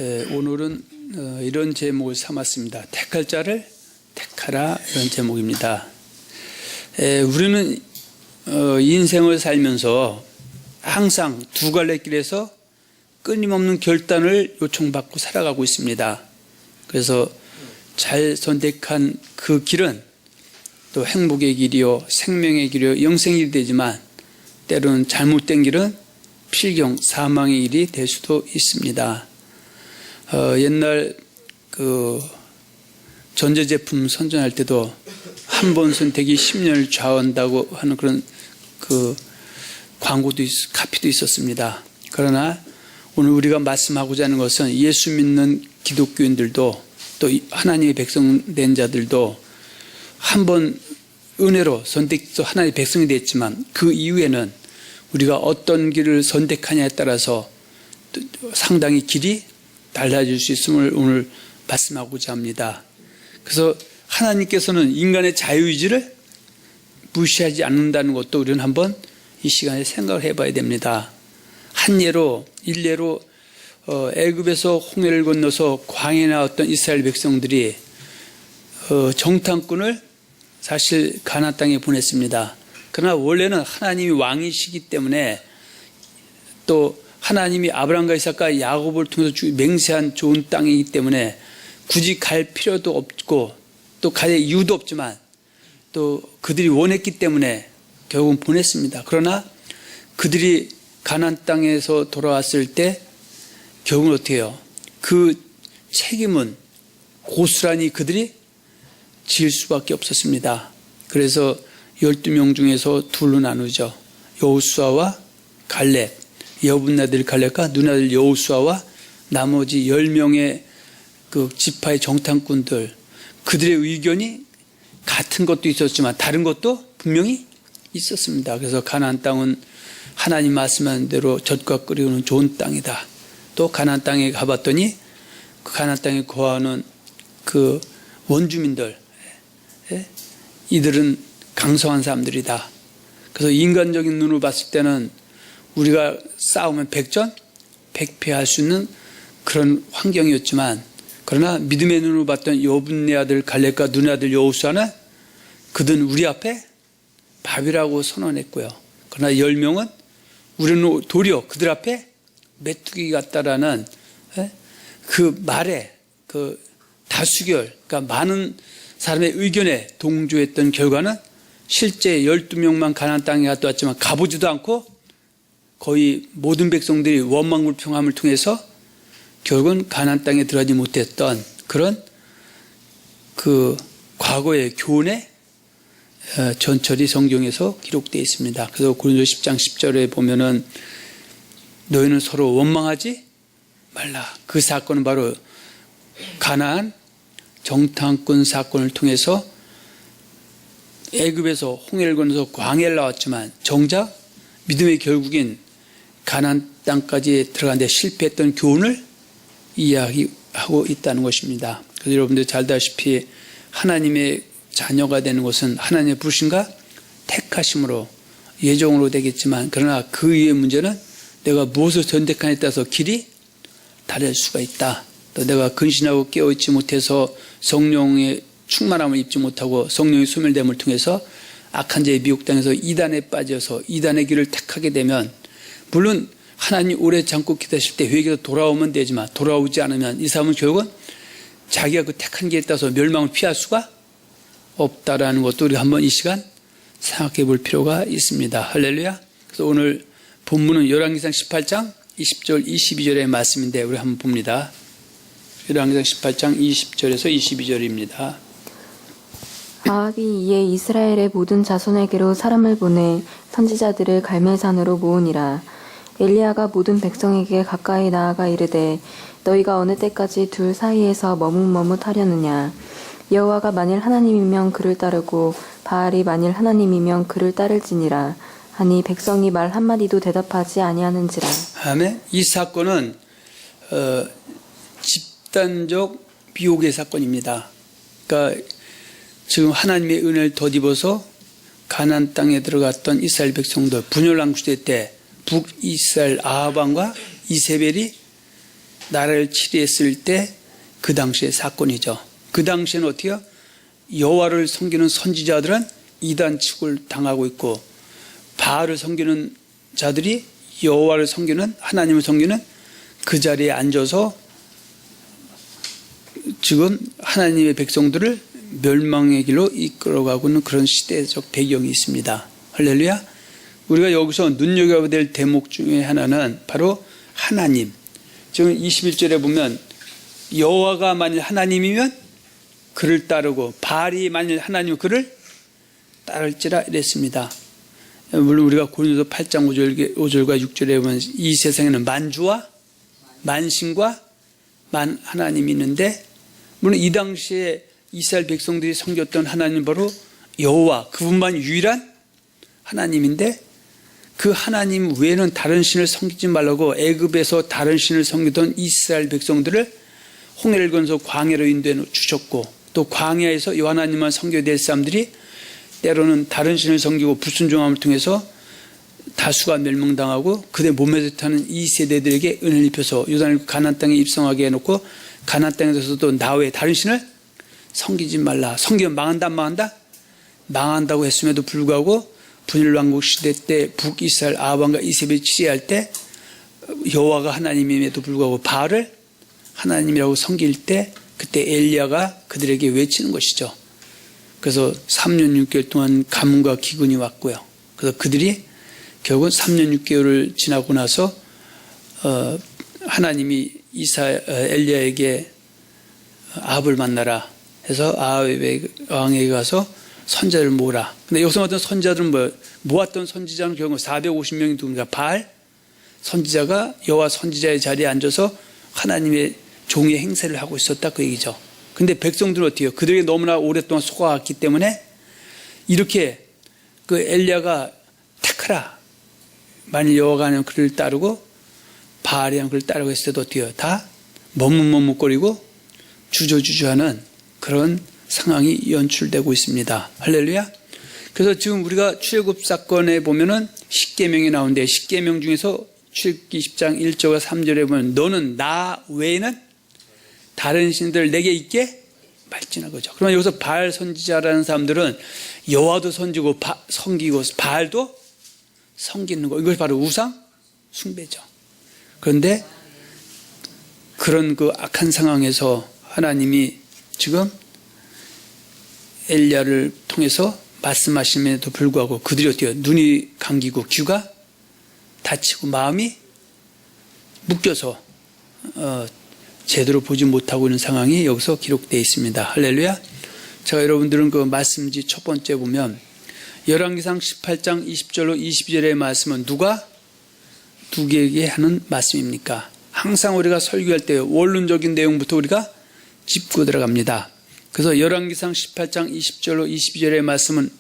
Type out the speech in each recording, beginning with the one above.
오늘은 이런 제목을 삼았습니다. 택할 자를 택하라, 이런 제목입니다. 우리는 인생을 살면서 항상 두 갈래 길에서 끊임없는 결단을 요청받고 살아가고 있습니다. 그래서 잘 선택한 그 길은 또 행복의 길이요, 생명의 길이요, 영생의 길이 되지만 때로는 잘못된 길은 필경, 사망의 길이 될 수도 있습니다. 옛날 전자제품 선전할 때도 한 번 선택이 10년을 좌우한다고 하는 그런 광고도 카피도 있었습니다. 그러나 오늘 우리가 말씀하고자 하는 것은 예수 믿는 기독교인들도 또 하나님의 백성된 자들도 한 번 은혜로 선택도 하나님의 백성이 됐지만 그 이후에는 우리가 어떤 길을 선택하냐에 따라서 상당히 길이 달라질 수 있음을 오늘 말씀하고자 합니다. 그래서 하나님께서는 인간의 자유의지를 무시하지 않는다는 것도 우리는 한번 이 시간에 생각을 해봐야 됩니다. 한 예로, 일례로 애굽에서 홍해를 건너서 광야에 나왔던 이스라엘 백성들이 정탐꾼을 사실 가나안 땅에 보냈습니다. 그러나 원래는 하나님이 왕이시기 때문에 또 하나님이 아브라함과 이삭과 야곱을 통해서 맹세한 좋은 땅이기 때문에 굳이 갈 필요도 없고 또 갈 이유도 없지만 또 그들이 원했기 때문에 결국은 보냈습니다. 그러나 그들이 가나안 땅에서 돌아왔을 때 결국은 어떻게 해요? 그 책임은 고스란히 그들이 질 수밖에 없었습니다. 그래서 12명 중에서 둘로 나누죠. 여호수아와 갈렙, 여분나들 갈렙과 누나들 여호수아와 나머지 10명의 그 지파의 정탐꾼들, 그들의 의견이 같은 것도 있었지만 다른 것도 분명히 있었습니다. 그래서 가나안 땅은 하나님 말씀한 대로 젖과 끓이는 좋은 땅이다. 또 가나안 땅에 가봤더니 그 가나안 땅에 거하는 그 원주민들, 이들은 강성한 사람들이다. 그래서 인간적인 눈으로 봤을 때는 우리가 싸우면 백패할 수 있는 그런 환경이었지만, 그러나 믿음의 눈으로 봤던 여분네 아들 갈렙과 누네 아들 여호수아는 그들은 우리 앞에 밥이라고 선언했고요. 그러나 10명은 우리는 도리어 그들 앞에 메뚜기 같다라는 그 말에 그 다수결, 그러니까 많은 사람의 의견에 동조했던 결과는 실제 12명만 가나안 땅에 갔다 왔지만 가보지도 않고 거의 모든 백성들이 원망불평함을 통해서 결국은 가나안 땅에 들어가지 못했던 그런 그 과거의 교훈의 전철이 성경에서 기록되어 있습니다. 그래서 고린도 10장 10절에 보면은 너희는 서로 원망하지 말라. 그 사건은 바로 가나안 정탐꾼 사건을 통해서 애굽에서 홍해를 건너서 광야를 나왔지만 정작 믿음의 결국인 가나안 땅까지 들어가는데 실패했던 교훈을 이야기하고 있다는 것입니다. 그래서 여러분들 잘 알다시피 하나님의 자녀가 되는 것은 하나님의 부르심과 택하심으로 예정으로 되겠지만, 그러나 그 이후의 문제는 내가 무엇을 선택하냐에 따라서 길이 다를 수가 있다. 또 내가 근신하고 깨어있지 못해서 성령의 충만함을 입지 못하고 성령의 소멸됨을 통해서 악한 자의 미혹당해서 이단에 빠져서 이단의 길을 택하게 되면, 물론 하나님 오래 참고 기다리실 때 회개해서 돌아오면 되지만 돌아오지 않으면 이 사람은 결국은 자기가 그 택한 길에 따라서 멸망을 피할 수가 없다라는 것도 우리가 한번 이 시간 생각해 볼 필요가 있습니다. 할렐루야. 그래서 오늘 본문은 열왕기상 18장 20절 22절의 말씀인데 우리 한번 봅니다. 열왕기상 18장 20절에서 22절입니다. 아합이 이에 이스라엘의 모든 자손에게로 사람을 보내 선지자들을 갈멜산으로 모으니라. 엘리야가 모든 백성에게 가까이 나아가 이르되 너희가 어느 때까지 둘 사이에서 머뭇머뭇하려느냐. 여호와가 만일 하나님이면 그를 따르고 바알이 만일 하나님이면 그를 따를지니라 하니 백성이 말 한마디도 대답하지 아니하는지라. 아멘. 이 사건은 집단적 미혹의 사건입니다. 그러니까 지금 하나님의 은혜를 덧입어서 가나안 땅에 들어갔던 이스라엘 백성들, 분열왕 시대 때 북이스라엘 아합 왕과 이세벨이 나라를 치리했을 때 그 당시의 사건이죠. 그 당시에는 어떻게요? 여호와를 섬기는 선지자들은 이단 취급을 당하고 있고 바알을 섬기는 자들이 여호와를 섬기는 하나님을 섬기는 그 자리에 앉아서 지금 하나님의 백성들을 멸망의 길로 이끌어가고 있는 그런 시대적 배경이 있습니다. 할렐루야. 우리가 여기서 눈여겨야 될 대목 중에 하나는 바로 하나님. 지금 21절에 보면 여호와가 만일 하나님이면 그를 따르고 바알이 만일 하나님이면 그를 따를지라 이랬습니다. 물론 우리가 고린도서 8장 5절과 6절에 보면 이 세상에는 만주와 만신과 만 하나님이 있는데 물론 이 당시에 이스라엘 백성들이 섬겼던 하나님은 바로 여호와 그분만 유일한 하나님인데 그 하나님 외에는 다른 신을 섬기지 말라고 애굽에서 다른 신을 섬기던 이스라엘 백성들을 홍해를 건너서 광야로 인도해 주셨고 또 광야에서 요 하나님만 섬겨야 될 사람들이 때로는 다른 신을 섬기고 불순종함을 통해서 다수가 멸망당하고 그대 몸에서 타는 이 세대들에게 은혜를 입혀서 요단을 가나안 땅에 입성하게 해놓고 가나안 땅에서도 나 외에 다른 신을 섬기지 말라. 섬기면 망한다 안 망한다? 망한다고 했음에도 불구하고 분일왕국 시대 때 북이스라엘 아합왕과 이세벨이 치리할 때 여호와가 하나님임에도 불구하고 바알을 하나님이라고 섬길 때 그때 엘리야가 그들에게 외치는 것이죠. 그래서 3년 6개월 동안 가뭄과 기근이 왔고요. 그래서 그들이 결국 3년 6개월을 지나고 나서 하나님이 엘리야에게 아합을 만나라 해서 아합의 왕에게 가서 선자를 모으라. 근데 여기서 어떤 선자들은 모았던 선지자는 결국 450명이 누굽니까? 바알 선지자가 여호와 선지자의 자리에 앉아서 하나님의 종의 행세를 하고 있었다 그 얘기죠. 근데 백성들은 어떻게 해요? 그들에게 너무나 오랫동안 속아왔기 때문에 이렇게 그 엘리야가 택하라. 만일 여호와가 하면 그를 따르고 바알이 하면 그를 따르고 했을 때도 어떻게 해요? 다 머뭇머뭇거리고 주저주저하는 그런 상황이 연출되고 있습니다. 할렐루야. 그래서 지금 우리가 출애굽 사건에 보면은 십계명이 나오는데 십계명 중에서 출애굽기 10장 1절과 3절에 보면 너는 나 외에는 다른 신들 내게 있게 말지나 거죠. 그러면 여기서 바알 선지자라는 사람들은 여호와도 섬기고 바알도 섬기는 거. 이것이 바로 우상 숭배죠. 그런데 그런 그 악한 상황에서 하나님이 지금 엘리야를 통해서 말씀하심에도 불구하고 그들이 어떻게 해요? 눈이 감기고 귀가 다치고 마음이 묶여서 제대로 보지 못하고 있는 상황이 여기서 기록되어 있습니다. 할렐루야. 제가 여러분들은 그 말씀지 첫 번째 보면 열왕기상 18장 20절로 22절의 말씀은 누가 누구에게 하는 말씀입니까? 항상 우리가 설교할 때 원론적인 내용부터 우리가 짚고 들어갑니다. 그래서 열왕기상 18장 20절로 22절의 말씀은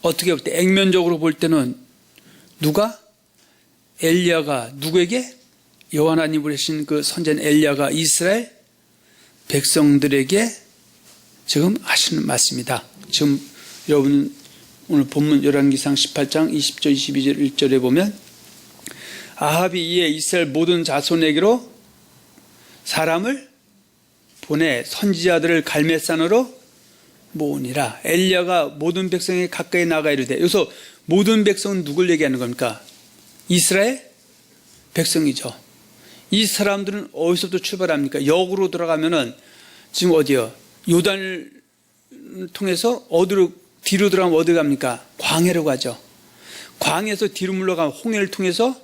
어떻게 볼 때 액면적으로 볼 때는 누가 엘리야가 누구에게 여호와 하나님 부르신 그 선지자 엘리야가 이스라엘 백성들에게 지금 하시는 말씀이다. 지금 여러분 오늘 본문 열왕기상 18장 20절 22절 1절에 보면 아합이 이에 이스라엘 모든 자손에게로 사람을 보내 선지자들을 갈멜산으로 모으니라. 엘리야가 모든 백성에게 가까이 나가 이르되 여기서 모든 백성은 누굴 얘기하는 겁니까? 이스라엘 백성이죠. 이 사람들은 어디서부터 출발합니까? 역으로 들어가면은 지금 어디요? 요단을 통해서 어디로 뒤로 들어가면 어디 갑니까? 광야로 가죠. 광야에서 뒤로 물러가면 홍해를 통해서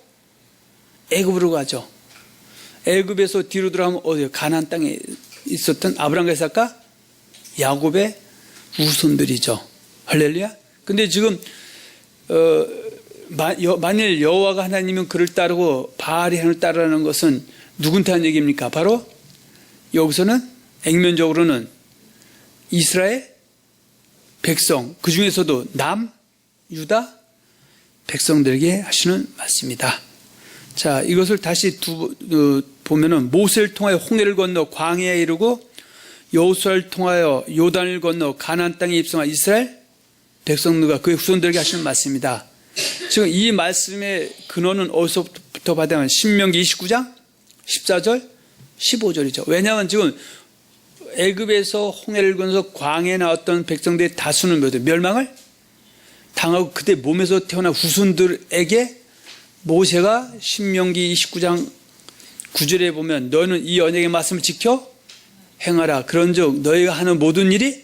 애굽으로 가죠. 애굽에서 뒤로 들어가면 어디요? 가나안 땅에 있었던 아브라함과 이삭과 야곱의 후손들이죠. 할렐루야. 근데 지금 만일 여호와가 하나님은 그를 따르고 바알이 하나님을 따르라는 것은 누군테 하는 얘기입니까? 바로 여기서는 액면적으로는 이스라엘 백성, 그 중에서도 남, 유다 백성들에게 하시는 말씀이다. 자, 이것을 다시 보면은 모세를 통하여 홍해를 건너 광야에 이르고 여호수아를 통하여 요단을 건너 가나안 땅에 입성한 이스라엘 백성들과 그의 후손들에게 하시는 말씀이다. 지금 이 말씀의 근원은 어디서부터 받으면 신명기 29장 14절 15절이죠. 왜냐하면 지금 애굽에서 홍해를 건너서 광해에 나왔던 백성들의 다수는 멸망을 당하고 그때 몸에서 태어난 후손들에게 모세가 신명기 29장 9절에 보면 너는 이 언약의 말씀을 지켜 행하라. 그런즉 너희가 하는 모든 일이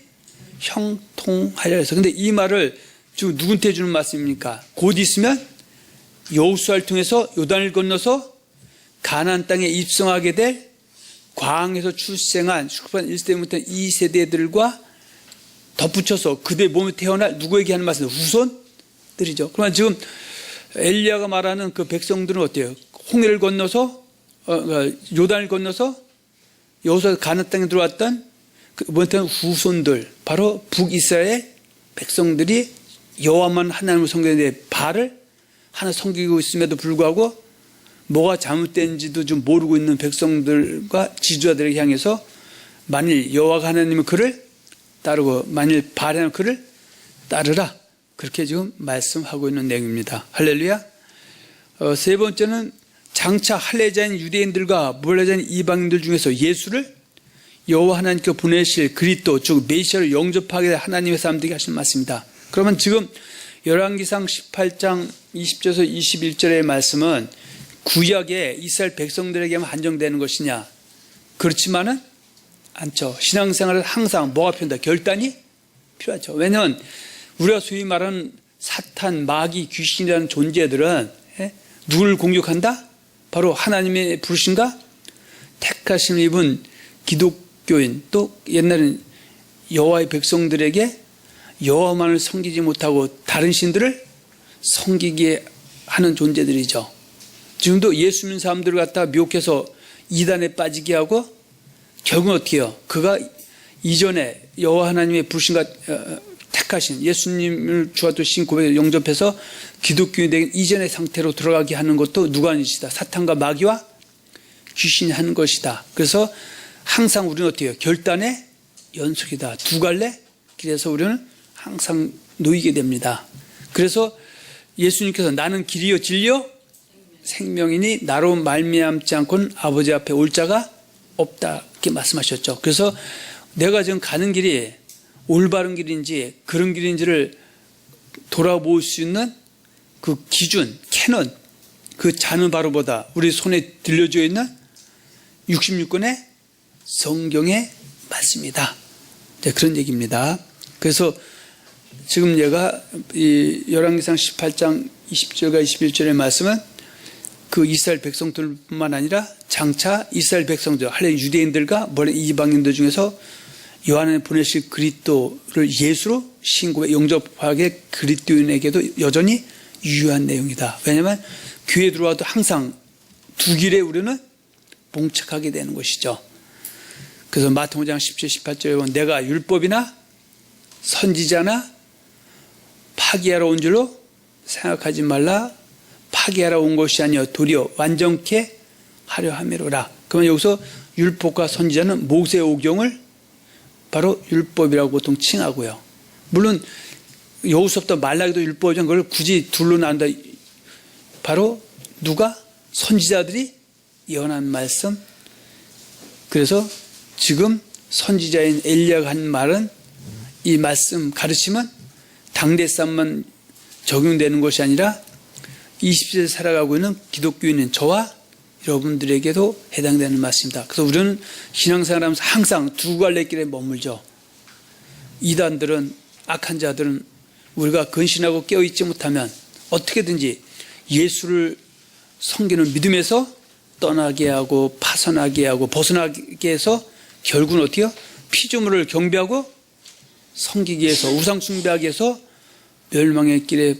형통하리라 해서. 근데 이 말을 지금 누구한테 주는 말씀입니까? 곧 있으면 여호수아를 통해서 요단을 건너서 가나안 땅에 입성하게 될 광에서 출생한 출판 1세대부터 2세대들과 덧붙여서 그대 몸에 태어날 누구에게 하는 말씀은 후손들이죠. 그러면 지금 엘리야가 말하는 그 백성들은 어때요? 홍해를 건너서 요단을 건너서 여호수아 가나안 땅에 들어왔던 그 후손들, 바로 북이스라엘 백성들이 여호와만 하나님을 섬기는데 바알을 하나 섬기고 있음에도 불구하고 뭐가 잘못된지도 좀 모르고 있는 백성들과 지주자들에게 향해서 만일 여호와가 하나님은 그를 따르고 만일 바알은 그를 따르라, 그렇게 지금 말씀하고 있는 내용입니다. 할렐루야. 세 번째는 장차 할례자인 유대인들과 무할례자인 이방인들 중에서 예수를 여호와 하나님께 보내실 그리스도 즉 메시아를 영접하게 될 하나님의 사람들에게 하신 말씀입니다. 그러면 지금 열왕기상 18장 20절에서 21절의 말씀은 구약의 이스라엘 백성들에게만 한정되는 것이냐? 그렇지만은 않죠. 신앙생활은 항상 뭐가 필요하다? 결단이 필요하죠. 왜냐하면 우리가 소위 말하는 사탄, 마귀, 귀신이라는 존재들은 누구를 공격한다? 바로 하나님의 부르심과 택하심을 입은 기독교인, 또 옛날에는 여호와의 백성들에게 여호와만을 섬기지 못하고 다른 신들을 섬기게 하는 존재들이죠. 지금도 예수 믿는 사람들을 갖다 미혹해서 이단에 빠지게 하고 결국은 어떻게 해요? 그가 이전에 여호와 하나님의 부르심과 택하신 예수님을 주와 되신 고백에 영접해서 기독교인이 되기 이전의 상태로 들어가게 하는 것도 누가 하는 짓이다? 사탄과 마귀와 귀신이 하는 것이다. 그래서 항상 우리는 어떻게 해요? 결단의 연속이다. 두 갈래 길에서 우리는 항상 놓이게 됩니다. 그래서 예수님께서 나는 길이요 진리요 생명이니 나로 말미암지 않고는 아버지 앞에 올 자가 없다, 이렇게 말씀하셨죠. 그래서 내가 지금 가는 길이 올바른 길인지 그런 길인지를 돌아볼 수 있는 그 기준, 캐논, 그 자는 바로 보다 우리 손에 들려져 있는 66권의 성경의 말씀이다. 네, 그런 얘기입니다. 그래서 지금 얘가 이 열왕기상 18장 20절과 21절의 말씀은 그 이스라엘 백성들뿐만 아니라 장차 이스라엘 백성들, 할례 유대인들과 이방인들 중에서 요한을 보내실 그리스도를 예수로 신고해 영접하게 그리스도인에게도 여전히 유효한 내용이다. 왜냐하면 교회에 들어와도 항상 두 길에 우리는 봉착하게 되는 것이죠. 그래서 마태복음 5장 17, 18절에 보면 내가 율법이나 선지자나 파기하러 온 줄로 생각하지 말라. 파기하러 온 것이 아니여 도리어 완전케 하려 함이로라. 그러면 여기서 율법과 선지자는 모세 오경을 바로 율법이라고 보통 칭하고요. 물론 여호수아부터 말라기도 율법이지만 그걸 굳이 둘로 나눈다. 바로 누가? 선지자들이 예언한 말씀. 그래서 지금 선지자인 엘리야가 한 말은 이 말씀 가르침은 당대 삶만 적용되는 것이 아니라 20세를 살아가고 있는 기독교인인 저와 여러분들에게도 해당되는 말씀입니다. 그래서 우리는 신앙생활하면서 항상 두 갈래 길에 머물죠. 이단들은, 악한 자들은 우리가 근신하고 깨어있지 못하면 어떻게든지 예수를 섬기는 믿음에서 떠나게 하고 파선하게 하고 벗어나게 해서 결국은 어떻게 해요? 피조물을 경배하고 섬기기 위해서 우상 숭배하기 위해서 멸망의 길에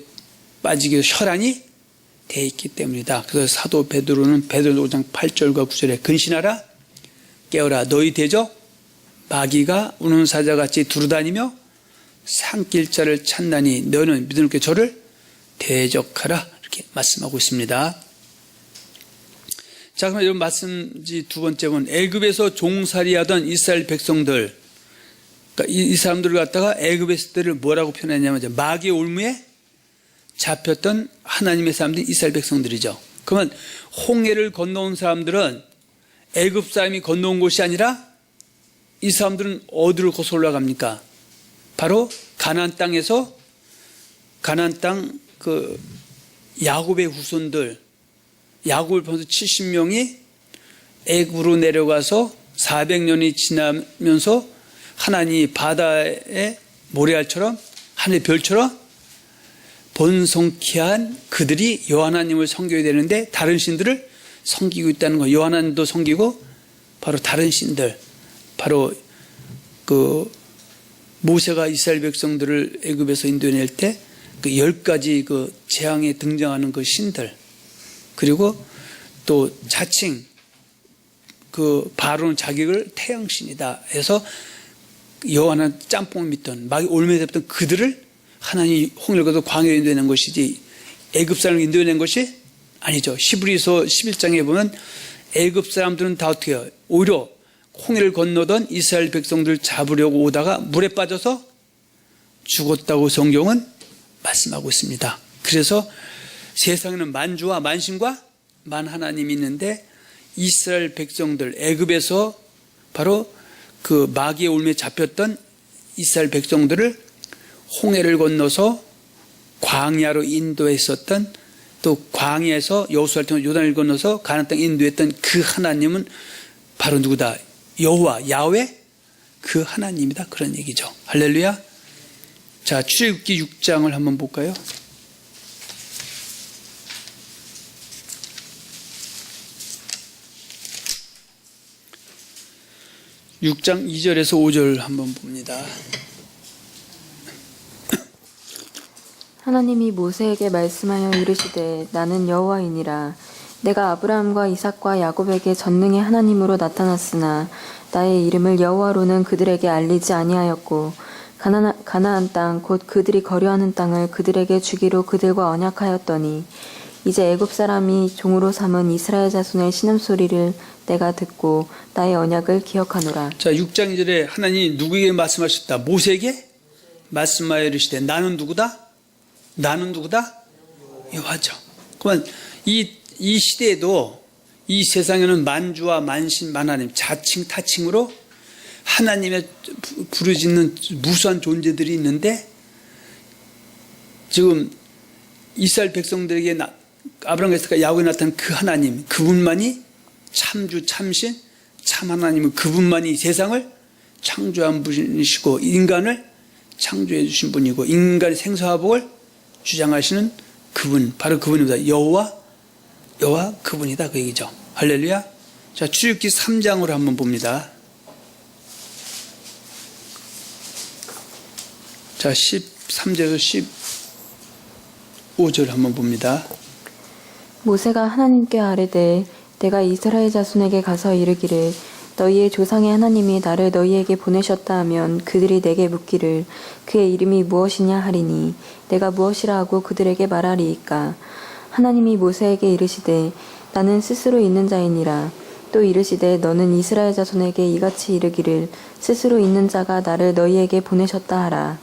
빠지게 해서 혈안이 돼 있기 때문이다. 그래서 사도 베드로는 베드로 5장 8절과 9절에 근신하라 깨어라 너희 대적 마귀가 우는 사자같이 두루다니며 산길자를 찾나니 너는 믿음으로 저를 대적하라, 이렇게 말씀하고 있습니다. 자, 그럼 이런 말씀지 두 번째 본 애굽에서 종살이하던 이스라엘 백성들, 그러니까 이 사람들을 갖다가 애굽에 있을 때를 뭐라고 표현했냐면 마귀의 올무에 잡혔던 하나님의 사람들이 이스라엘 백성들이죠. 그러면 홍해를 건너온 사람들은 애굽 사람이 건너온 곳이 아니라 이 사람들은 어디로 거슬러 올라갑니까? 바로 가나안 땅에서 가나안 땅 그 야곱의 후손들, 야곱을 포함해서 70명이 애굽으로 내려가서 400년이 지나면서 하나님이 바다의 모래알처럼 하늘의 별처럼 번성케 한 그들이 여호와 하나님을 섬겨야 되는데 다른 신들을 섬기고 있다는 거예요. 여호와 하나님도 섬기고 바로 다른 신들, 바로 그 모세가 이스라엘 백성들을 애굽에서 인도해낼 때 그 10가지 그 재앙에 등장하는 그 신들, 그리고 또 자칭 그 바로는 자기를 태양신이다 해서 여호와 하나님 짬뽕을 믿던 막 올매에 잡던 그들을 하나님이 홍해를 건너 광야로 인도해낸 것이지 애굽 사람을 인도해낸 것이 아니죠. 히브리서 11장에 보면 애굽 사람들은 다 어떻게 해요? 오히려 홍해를 건너던 이스라엘 백성들을 잡으려고 오다가 물에 빠져서 죽었다고 성경은 말씀하고 있습니다. 그래서 세상에는 만주와 만신과 만하나님이 있는데 이스라엘 백성들, 애굽에서 바로 그 마귀의 올매에 잡혔던 이스라엘 백성들을 홍해를 건너서 광야로 인도했었던, 또 광야에서 여호수아를 통해 요단을 건너서 가나안 땅에 인도했던 그 하나님은 바로 누구다? 여호와, 야훼 그 하나님이다. 그런 얘기죠. 할렐루야. 자, 출애굽기 6장을 한번 볼까요? 육 장 2절에서 5절 한번 봅니다. 하나님이 모세에게 말씀하여 이르시되 나는 여호와이니라. 내가 아브라함과 이삭과 야곱에게 전능의 하나님으로 나타났으나 나의 이름을 여호와로는 그들에게 알리지 아니하였고 가나안 땅 곧 그들이 거류하는 땅을 그들에게 주기로 그들과 언약하였더니 이제 애굽 사람이 종으로 삼은 이스라엘 자손의 신음소리를 내가 듣고 나의 언약을 기억하노라. 자, 6장 2절에 하나님이 누구에게 말씀하셨다? 모세에게 말씀하여 이르시되 나는 누구다? 나는 누구다? 여호와죠. 그러면 이 시대에도 이 세상에는 만주와 만신, 만하나님, 자칭, 타칭으로 하나님의 부르짖는 무수한 존재들이 있는데 지금 이스라엘 백성들에게 아브라함과 이삭과 야곱에 나타난 그 하나님, 그분만이 참주, 참신, 참 하나님은 그분만이 세상을 창조한 분이시고 인간을 창조해 주신 분이고 인간의 생사화복을 주장하시는 그분, 바로 그분입니다. 여호와 그분이다, 그 얘기죠. 할렐루야. 자, 출애굽기 3장으로 한번 봅니다. 자, 13절에서 15절 한번 봅니다. 모세가 하나님께 아뢰되 내가 이스라엘 자손에게 가서 이르기를 너희의 조상의 하나님이 나를 너희에게 보내셨다 하면 그들이 내게 묻기를 그의 이름이 무엇이냐 하리니 내가 무엇이라 하고 그들에게 말하리이까. 하나님이 모세에게 이르시되 나는 스스로 있는 자이니라. 또 이르시되 너는 이스라엘 자손에게 이같이 이르기를 스스로 있는 자가 나를 너희에게 보내셨다 하라.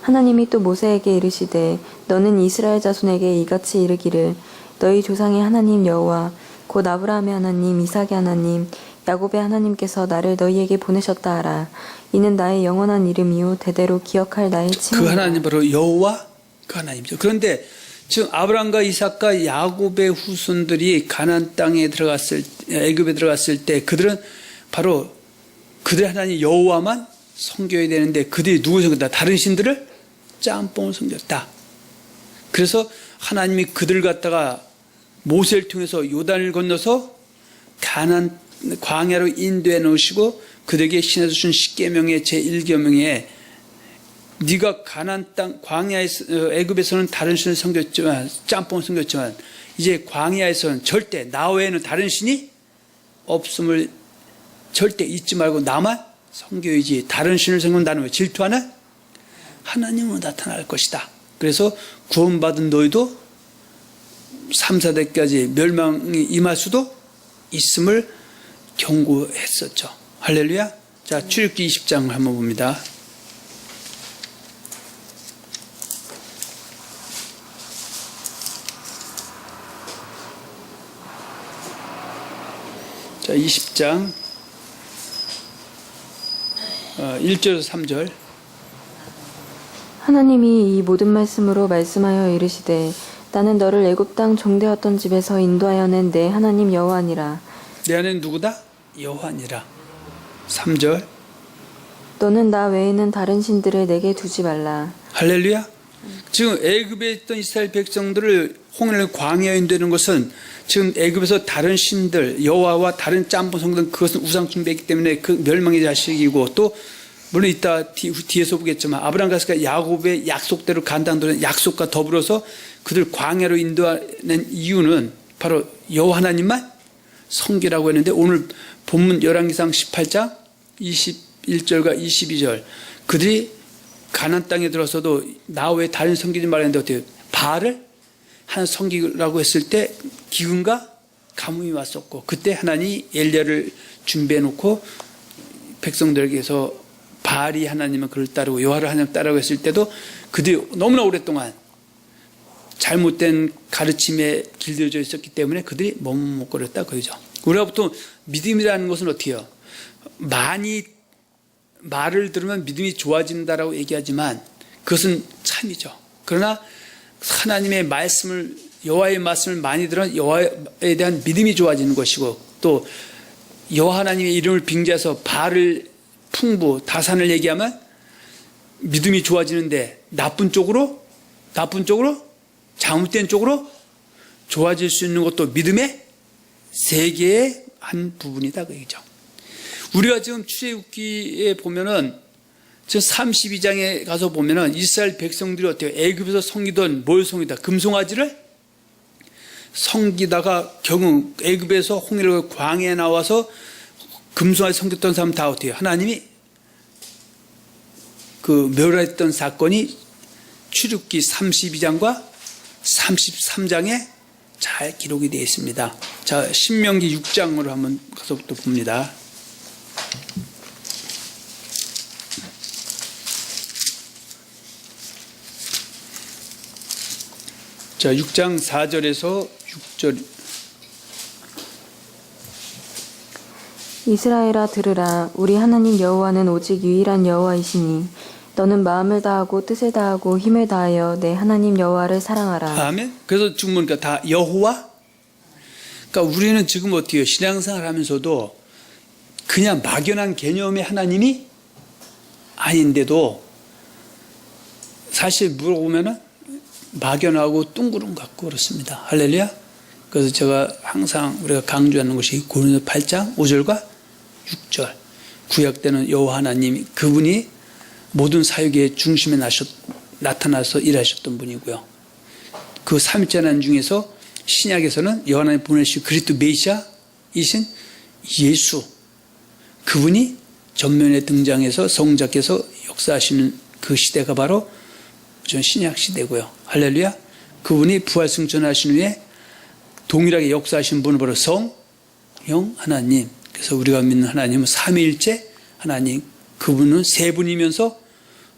하나님이 또 모세에게 이르시되 너는 이스라엘 자손에게 이같이 이르기를 너희 조상의 하나님 여호와 곧 아브라함의 하나님, 이삭의 하나님, 야곱의 하나님께서 나를 너희에게 보내셨다 하라. 이는 나의 영원한 이름이요 대대로 기억할 나의 칭이라. 그 하나님 바로 여호와 그 하나님이죠. 그런데 지금 아브라함과 이삭과 야곱의 후손들이 가나안 땅에 들어갔을 애굽에 들어갔을 때 그들은 바로 그들의 하나님 여호와만 섬겨야 되는데 그들이 누구 섬겼다? 다른 신들을 짬뽕을 섬겼다. 그래서 하나님이 그들 갖다가 모세를 통해서 요단을 건너서 가나안 광야로 인도해 놓으시고 그들에게 신에서 준 10계명의 제1계명에 네가 가나안 땅 광야에서 애굽에서는 다른 신을 섬겼지만 짬뽕을 섬겼지만 이제 광야에서는 절대 나 외에는 다른 신이 없음을 절대 잊지 말고 나만 섬겨야지. 다른 신을 섬긴다는 왜 질투하는 하나님으로 나타날 것이다. 그래서 구원받은 너희도 3, 4대까지 멸망이 임할 수도 있음을 경고했었죠. 할렐루야. 자, 출애굽기 20장을 한번 봅니다. 자, 20장 1절에서 3절. 하나님이 이 모든 말씀으로 말씀하여 이르시되 나는 너를 애굽 땅 종되었던 집에서 인도하여 낸 내 하나님 여호와니라. 내 안에는 누구다? 여호와니라. 3절. 너는 나 외에는 다른 신들을 내게 두지 말라. 할렐루야. 지금 애굽에 있던 이스라엘 백성들을 홍해를 광야에 인도하는 것은 지금 애굽에서 다른 신들 여호와와 다른 짬뽕 성들 그것은 우상 숭배이기 때문에 그 멸망의 자식이고, 또 물론 이따 뒤에서 보겠지만 아브라함과 이삭과 야곱의 약속대로 간다는 약속과 더불어서 그들 광야로 인도하는 이유는 바로 여호와 하나님만 섬기라고 했는데, 오늘 본문 열왕기상 18장 21절과 22절 그들이 가나안 땅에 들어서도 나 외에 다른 섬기지 말았는데 어때요? 바알을 하나 섬기라고 했을 때 기근과 가뭄이 왔었고, 그때 하나님이 엘리야를 준비해 놓고 백성들에게서 바알이 하나님은 그를 따르고 여호와를 하나님 따르고 했을 때도 그들이 너무나 오랫동안 잘못된 가르침에 길들여져 있었기 때문에 그들이 머뭇거렸다 그러죠. 우리가 보통 믿음이라는 것은 어떻게 해요? 많이 말을 들으면 믿음이 좋아진다라고 얘기하지만 그것은 참이죠. 그러나 하나님의 말씀을, 여호와의 말씀을 많이 들으면 여호와에 대한 믿음이 좋아지는 것이고, 또 여호와 하나님의 이름을 빙자해서 바알을 풍부 다산을 얘기하면 믿음이 좋아지는데 나쁜 쪽으로 잘못된 쪽으로 좋아질 수 있는 것도 믿음의 세계의 한 부분이다 그 얘기죠. 우리가 지금 출애굽기에 보면은 저 32장에 가서 보면은 이스라엘 백성들이 어때요? 애굽에서 섬기던 뭘 섬기다? 금송아지를 섬기다가 결국 애굽에서 홍해를 광야에 나와서 금송아지 섬겼던 사람 다 어때요? 하나님이 그 멸하했던 사건이 출애굽기 32장과 33장에 잘 기록이 되어 있습니다. 자, 신명기 6장으로 한번 가서 또 봅니다. 자, 6장 4절에서 6절. 이스라엘아 들으라. 우리 하나님 여호와는 오직 유일한 여호와이시니 너는 마음을 다하고 뜻을 다하고 힘을 다하여 내 하나님 여호와를 사랑하라. 아멘. 그래서 지금 보니까 다 여호와. 그러니까 우리는 지금 어떻게 해요? 신앙생활 하면서도 그냥 막연한 개념의 하나님이 아닌데도 사실 물어보면은 막연하고 뚱그름 같고 그렇습니다. 할렐루야. 그래서 제가 항상 우리가 강조하는 것이 고린도 8장 5절과 6절. 구약 때는 여호와 하나님 그분이 모든 사역의 중심에 나타나서 일하셨던 분이고요. 그 삼위일체하나님 중에서 신약에서는 여호와 하나님 보내신 그리스도 메시아이신 예수, 그분이 전면에 등장해서 성자께서 역사하시는 그 시대가 바로 전 신약 시대고요. 할렐루야. 그분이 부활 승천하신 후에 동일하게 역사하신 분은 바로 성령 하나님. 그래서 우리가 믿는 하나님은 삼위일체 하나님. 그분은 세 분이면서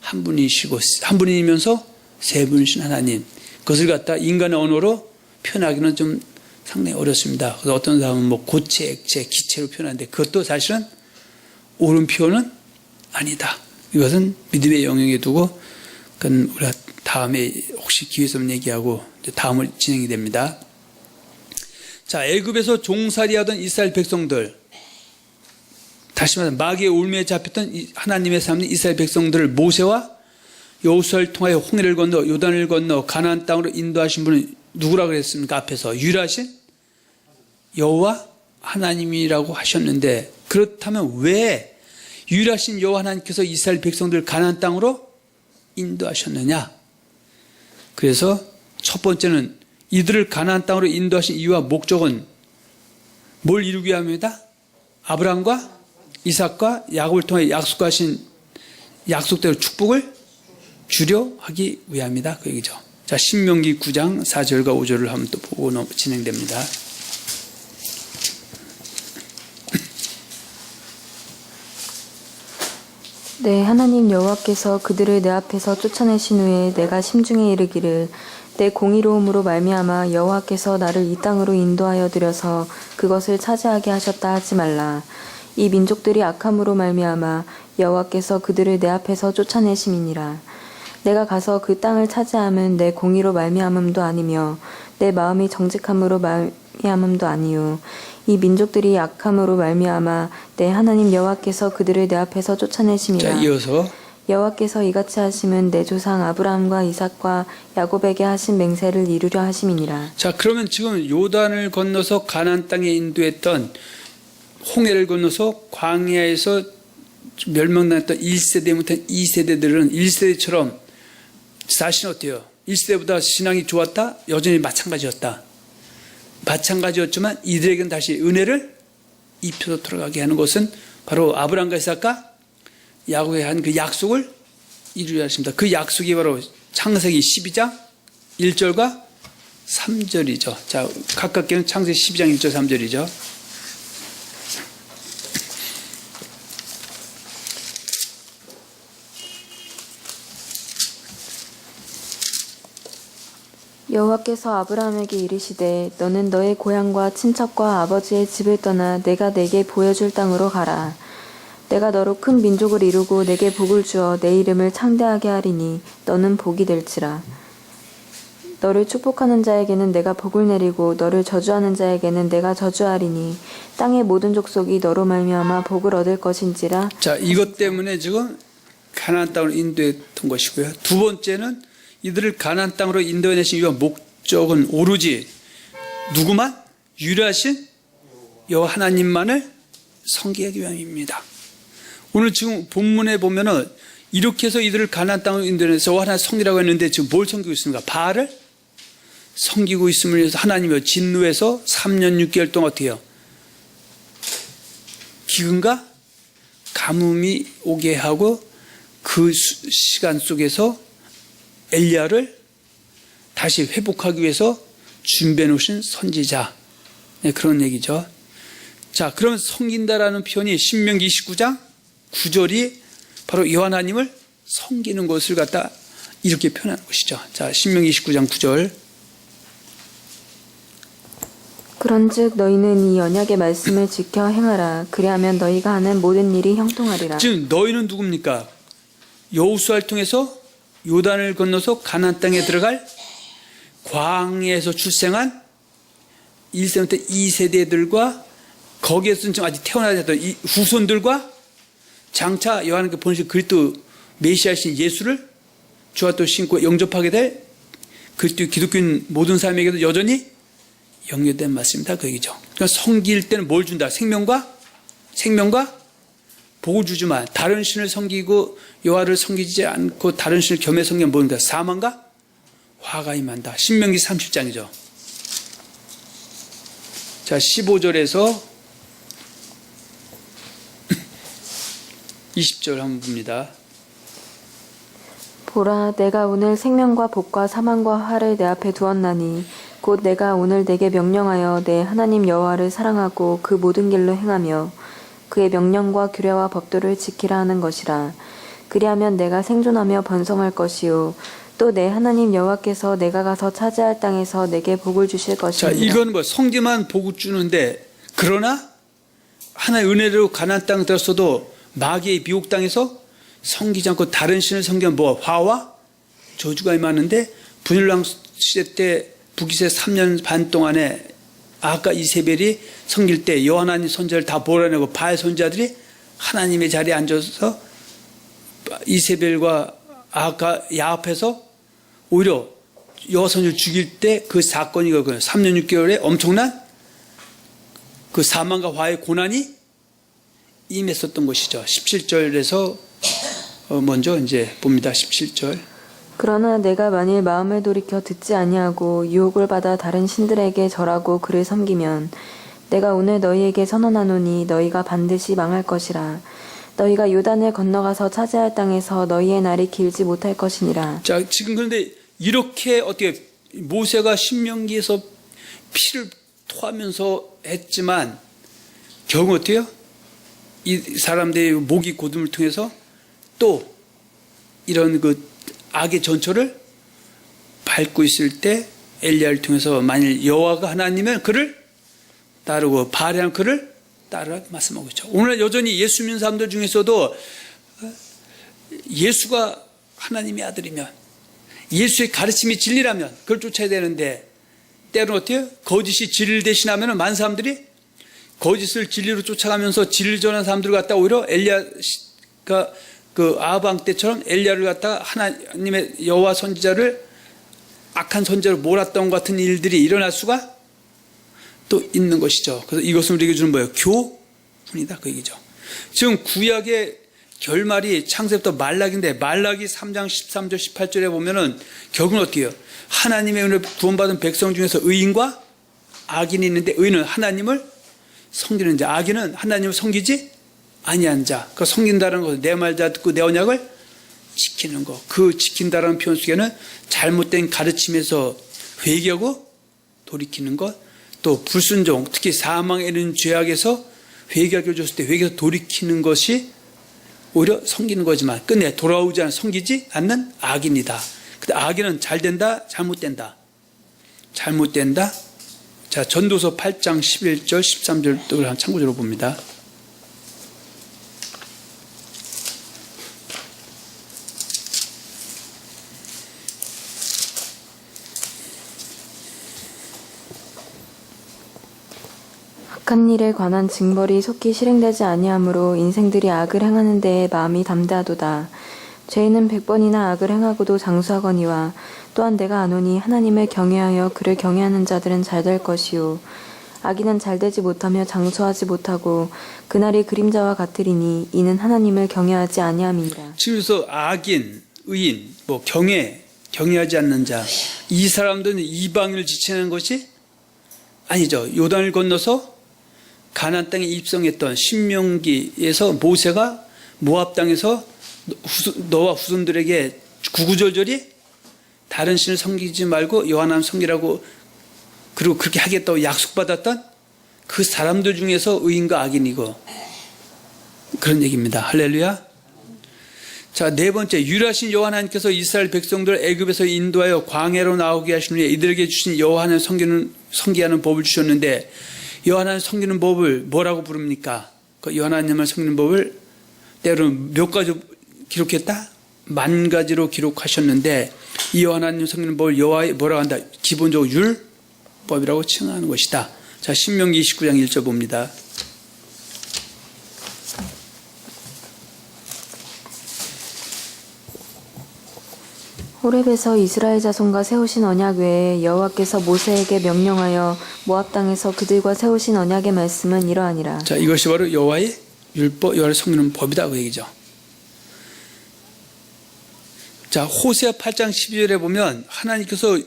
한 분이시고 한 분이면서 세 분이신 하나님. 그것을 갖다 인간의 언어로 표현하기는 좀 상당히 어렵습니다. 그래서 어떤 사람은 뭐 고체, 액체, 기체로 표현하는데 그것도 사실은 옳은 표현은 아니다. 이것은 믿음의 영역에 두고 그건 우리가 다음에 혹시 기회 있으면 얘기하고 다음을 진행이 됩니다. 자, 애굽에서 종살이하던 이스라엘 백성들, 다시 말해 마귀의 울매에 잡혔던 하나님의 사람 이스라엘 백성들을 모세와 여호수아를 통하여 홍해를 건너 요단을 건너 가나안 땅으로 인도하신 분은 누구라 그랬습니까? 앞에서 유일하신 여호와 하나님이라고 하셨는데, 그렇다면 왜 유일하신 여호와 하나님께서 이스라엘 백성들을 가나안 땅으로 인도하셨느냐? 그래서 첫 번째는 이들을 가나안 땅으로 인도하신 이유와 목적은 뭘 이루기 위함이다? 아브라함과 이삭과 야곱을 통해 약속하신 약속대로 축복을 주려 하기 위함이다. 그 얘기죠. 자, 신명기 9장 4절과 5절을 한번 또 보고 진행됩니다. 네, 하나님 여호와께서 그들을 내 앞에서 쫓아내신 후에 내가 심중에 이르기를 내 공의로움으로 말미암아 여호와께서 나를 이 땅으로 인도하여 들여서 그것을 차지하게 하셨다 하지 말라. 이 민족들이 악함으로 말미암아 여호와께서 그들을 내 앞에서 쫓아내심이니라. 내가 가서 그 땅을 차지함은 내 공의로 말미암음도 아니며 내 마음이 정직함으로 말미암음도 아니요 이 민족들이 악함으로 말미암아 내 하나님 여호와께서 그들을 내 앞에서 쫓아내심이라. 자, 이어서 여호와께서 이같이 하심은 내 조상 아브라함과 이삭과 야곱에게 하신 맹세를 이루려 하심이니라. 자, 그러면 지금 요단을 건너서 가나안 땅에 인도했던 홍해를 건너서 광야에서 멸망당했던 1세대부터 2세대들은 1세대처럼 사실은 어때요? 1세대보다 신앙이 좋았다? 여전히 마찬가지였다. 마찬가지였지만 이들에게는 다시 은혜를 입혀서 돌아가게 하는 것은 바로 아브라함과 이삭과 야곱에 한 그 약속을 이루려 하십니다. 그 약속이 바로 창세기 12장 1절과 3절이죠. 자, 가깝게는 창세기 12장 1절 3절이죠. 여호와께서 아브라함에게 이르시되 너는 너의 고향과 친척과 아버지의 집을 떠나 내가 내게 보여줄 땅으로 가라. 내가 너로 큰 민족을 이루고 내게 복을 주어 내 이름을 창대하게 하리니 너는 복이 될지라. 너를 축복하는 자에게는 내가 복을 내리고 너를 저주하는 자에게는 내가 저주하리니 땅의 모든 족속이 너로 말미암아 복을 얻을 것인지라. 자, 이것 때문에 지금 가나안 땅으로 인도했던 것이고요. 두 번째는 이들을 가나안 땅으로 인도해내신 이유와 목적은 오로지 누구만? 유일하신 여호와 하나님만을 섬기기 위함입니다. 오늘 지금 본문에 보면은 이렇게 해서 이들을 가나안 땅으로 인도해내서 하나님 섬기라고 했는데 지금 뭘 섬기고 있습니까? 바알을 섬기고 있음을 위해서 하나님이 진노해서 3년 6개월 동안 어떻게 해요? 기근과 가뭄이 오게 하고 그 시간 속에서 엘리야를 다시 회복하기 위해서 준비해 놓으신 선지자. 네, 그런 얘기죠. 자, 그럼 섬긴다라는 표현이 신명기 29장 9절이 바로 여호와 하나님을 섬기는 것을 갖다 이렇게 표현하는 것이죠. 자, 신명기 29장 9절. 그런즉 너희는 이 언약의 말씀을 지켜 행하라. 그리하면 너희가 하는 모든 일이 형통하리라. 지금 너희는 누굽니까? 여호수아를 통해서 요단을 건너서 가나안 땅에 들어갈 광야에서 출생한 1세부터 2세대들과 거기에서 지금 아직 태어나지 않았던 이 후손들과 장차 요한에게 보내신 그리스도 메시아신 예수를 주와 또 신고 영접하게 될 그리스도 기독교인 모든 사람에게도 여전히 연결된 말씀이다, 그 얘기죠. 그러니까 섬길 때는 뭘 준다? 생명과 복을 주지만 다른 신을 섬기고 여호와를 섬기지 않고 다른 신을 겸해 섬기면 뭔가? 사망과 화가 임한다. 신명기 30장이죠. 자, 15절에서 20절 한번 봅니다. 보라, 내가 오늘 생명과 복과 사망과 화를 내 앞에 두었나니 곧 내가 오늘 내게 명령하여 내 하나님 여호와를 사랑하고 그 모든 길로 행하며 그의 명령과 규례와 법도를 지키라 하는 것이라. 그리하면 내가 생존하며 번성할 것이요 또 내 하나님 여호와께서 내가 가서 차지할 땅에서 내게 복을 주실 것이니라. 자, 이건 뭐 성기만 복을 주는데 그러나 하나의 은혜로 가나안 땅에 들었어도 마귀의 미혹 땅에서 섬기지 않고 다른 신을 섬기면 뭐 화와 저주가 임하는데 분열왕 시대 때 북이스라엘 3년 반 동안에 아까 이세벨이 섬길 때 여호와 하나님 선지자를 다 몰아내고 바알 선지자들이 하나님의 자리에 앉아서 이세벨과 아까 야합해서 오히려 여호와 선지자를 죽일 때 그 사건이 그거예요. 3년 6개월에 엄청난 그 사망과 화의 고난이 임했었던 것이죠. 17절에서 먼저 이제 봅니다. 17절. 그러나 내가 만일 마음을 돌이켜 듣지 아니하고 유혹을 받아 다른 신들에게 절하고 그를 섬기면 내가 오늘 너희에게 선언하노니 너희가 반드시 망할 것이라. 너희가 요단을 건너가서 차지할 땅에서 너희의 날이 길지 못할 것이니라. 자, 지금 그런데 이렇게 어떻게 모세가 신명기에서 피를 토하면서 했지만 결국 어때요? 이 사람들의 목이 고둠을 통해서 또 이런 그 악의 전초를 밟고 있을 때 엘리야를 통해서 만일 여호와가 하나님이면 그를 따르고 바알이라면 그를 따르라 말씀하고 있죠. 오늘 여전히 예수 믿는 사람들 중에서도 예수가 하나님의 아들이면 예수의 가르침이 진리라면 그걸 쫓아야 되는데 때로는 어때요? 거짓이 진리를 대신하면 많은 사람들이 거짓을 진리로 쫓아가면서 진리를 전하는 사람들을 갖다가 오히려 엘리야가 그 아합 때처럼 엘리야를 갖다가 하나님의 여호와 선지자를 악한 선지자로 몰았던 것 같은 일들이 일어날 수가 또 있는 것이죠. 그래서 이것은 우리에게 주는 뭐예요? 교훈이다 그 얘기죠. 지금 구약의 결말이 창세부터 말라기인데 말라기 3장 13절 18절에 보면은 결국은 어떻게 해요? 하나님의 은혜를 구원받은 백성 중에서 의인과 악인이 있는데 의인은 하나님을 섬기는 자, 악인은 하나님을 섬기지 아니한 자. 그 섬긴다는 것은 내 말 잘 듣고 내 언약을 지키는 것. 그 지킨다라는 표현 속에는 잘못된 가르침에서 회개하고 돌이키는 것, 또 불순종, 특히 사망에 이르는 죄악에서 회개하게 줬을 때 회개해서 돌이키는 것이 오히려 섬기는 거지만 끝내 돌아오지 않은 섬기지 않는 악인이다. 근데 악인은 잘 된다, 잘못된다. 잘못된다. 자, 전도서 8장 11절, 13절을 한 참고적으로 봅니다. 악한 일에 관한 징벌이 속히 실행되지 아니하므로 인생들이 악을 행하는 데에 마음이 담대하도다. 죄인은 100번이나 악을 행하고도 장수하거니와 또한 내가 아노니 하나님을 경외하여 그를 경외하는 자들은 잘 될 것이요 악인은 잘되지 못하며 장수하지 못하고 그날이 그림자와 같으리니 이는 하나님을 경외하지 아니함이니라. 지금서 악인, 의인, 경외하지 않는 자, 이 사람들은 이방인을 지체하는 것이 아니죠. 요단을 건너서 가나안 땅에 입성했던 신명기에서 모세가 모압 땅에서 너와 후손들에게 구구절절히 다른 신을 섬기지 말고 여호와 하나님 섬기라고 그리고 그렇게 하겠다고 약속받았던 그 사람들 중에서 의인과 악인이고 그런 얘기입니다. 할렐루야. 자, 네 번째, 유일하신 여호와 하나님께서 이스라엘 백성들을 애굽에서 인도하여 광야로 나오게 하신 후에 이들에게 주신 여호와 하나님 섬기하는 법을 주셨는데 여호와 하나님 섬기는 법을 뭐라고 부릅니까? 그 여호와 하나님을 섬기는 법을 때로는 몇 가지 기록했다? 10,000가지로 기록하셨는데 이 여호와 하나님 섬기는 법을 여호와의 뭐라고 한다? 기본적으로 율법이라고 칭하는 것이다. 자, 신명기 29장 1절 봅니다. 호렙에서 이스라엘 자손과 세우신 언약 외에 여호와께서 모세에게 명령하여 모압 땅에서 그들과 세우신 언약의 말씀은 이러하니라. 자, 이것이 바로 여호와의 율법, 여호와를 섬기는 법이다 그 얘기죠. 자, 호세아 8장 12절에 보면 하나님께서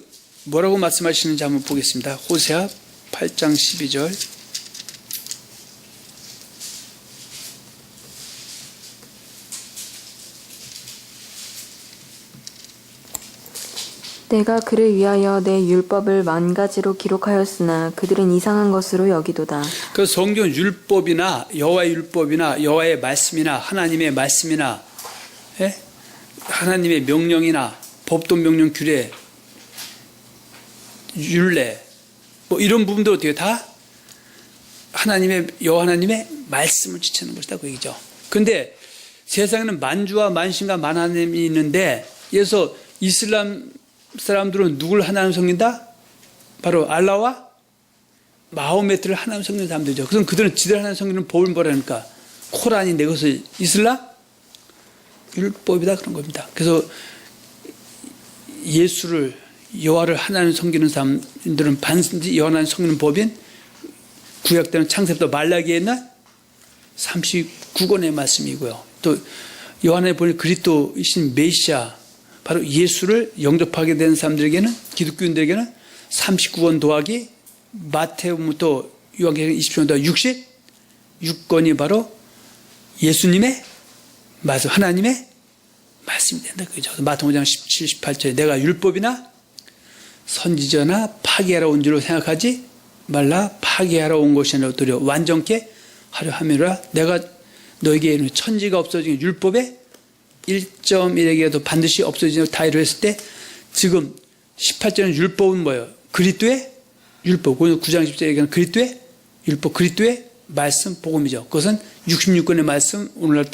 뭐라고 말씀하시는지 한번 보겠습니다. 호세아 8장 12절. 내가 그를 위하여 내 율법을 10,000가지로 기록하였으나 그들은 이상한 것으로 여기도다. 그 성경 율법이나 여호와의 율법이나 여호와의 말씀이나 하나님의 말씀이나 하나님의 명령이나 법도 명령 규례 율례 뭐 이런 부분들 어떻게 다 하나님의 여호와 하나님의 말씀을 지키는 것이다 그 얘기죠. 그런데 세상에는 만주와 만신과 만하나님이 있는데 그래서 이슬람 사람들은 누굴 하나님 섬긴다? 바로 알라와 마호메트를 하나님 섬기는 사람들이죠. 그래서 그들은 지들 하나님 섬기는 법을 뭐라니까? 코란인데 그것을 이슬람 율법이다 그런 겁니다. 그래서 예수를 여호와를 하나님 섬기는 사람들은 반드시 여호와 하나님 섬기는 법인 구약 때는 창세부터 말라기에 있는 39권의 말씀이고요. 또 요한에 보니 그리스도이신 메시아 바로 예수를 영접하게 된 사람들에게는 기독교인들에게는 39권 더하기 마태복음부터 요한계시록 20권 더하기 66권이 바로 예수님의 말씀, 하나님의 말씀이 된다. 그죠? 마태복음 5장 17, 18절에 내가 율법이나 선지자나 파괴하러 온 줄로 생각하지 말라. 파괴하러 온 것이 아니라 도리어 완전케 하려 함이라. 내가 너에게 천지가 없어진 율법의 1.1에게도 반드시 없어지는 다 이루었을 때 지금 18절은 율법은 뭐예요? 그리스도의 율법. 9장 10절에 얘기하는 그리스도의 율법, 그리스도의 말씀, 복음이죠. 그것은 66권의 말씀, 오늘날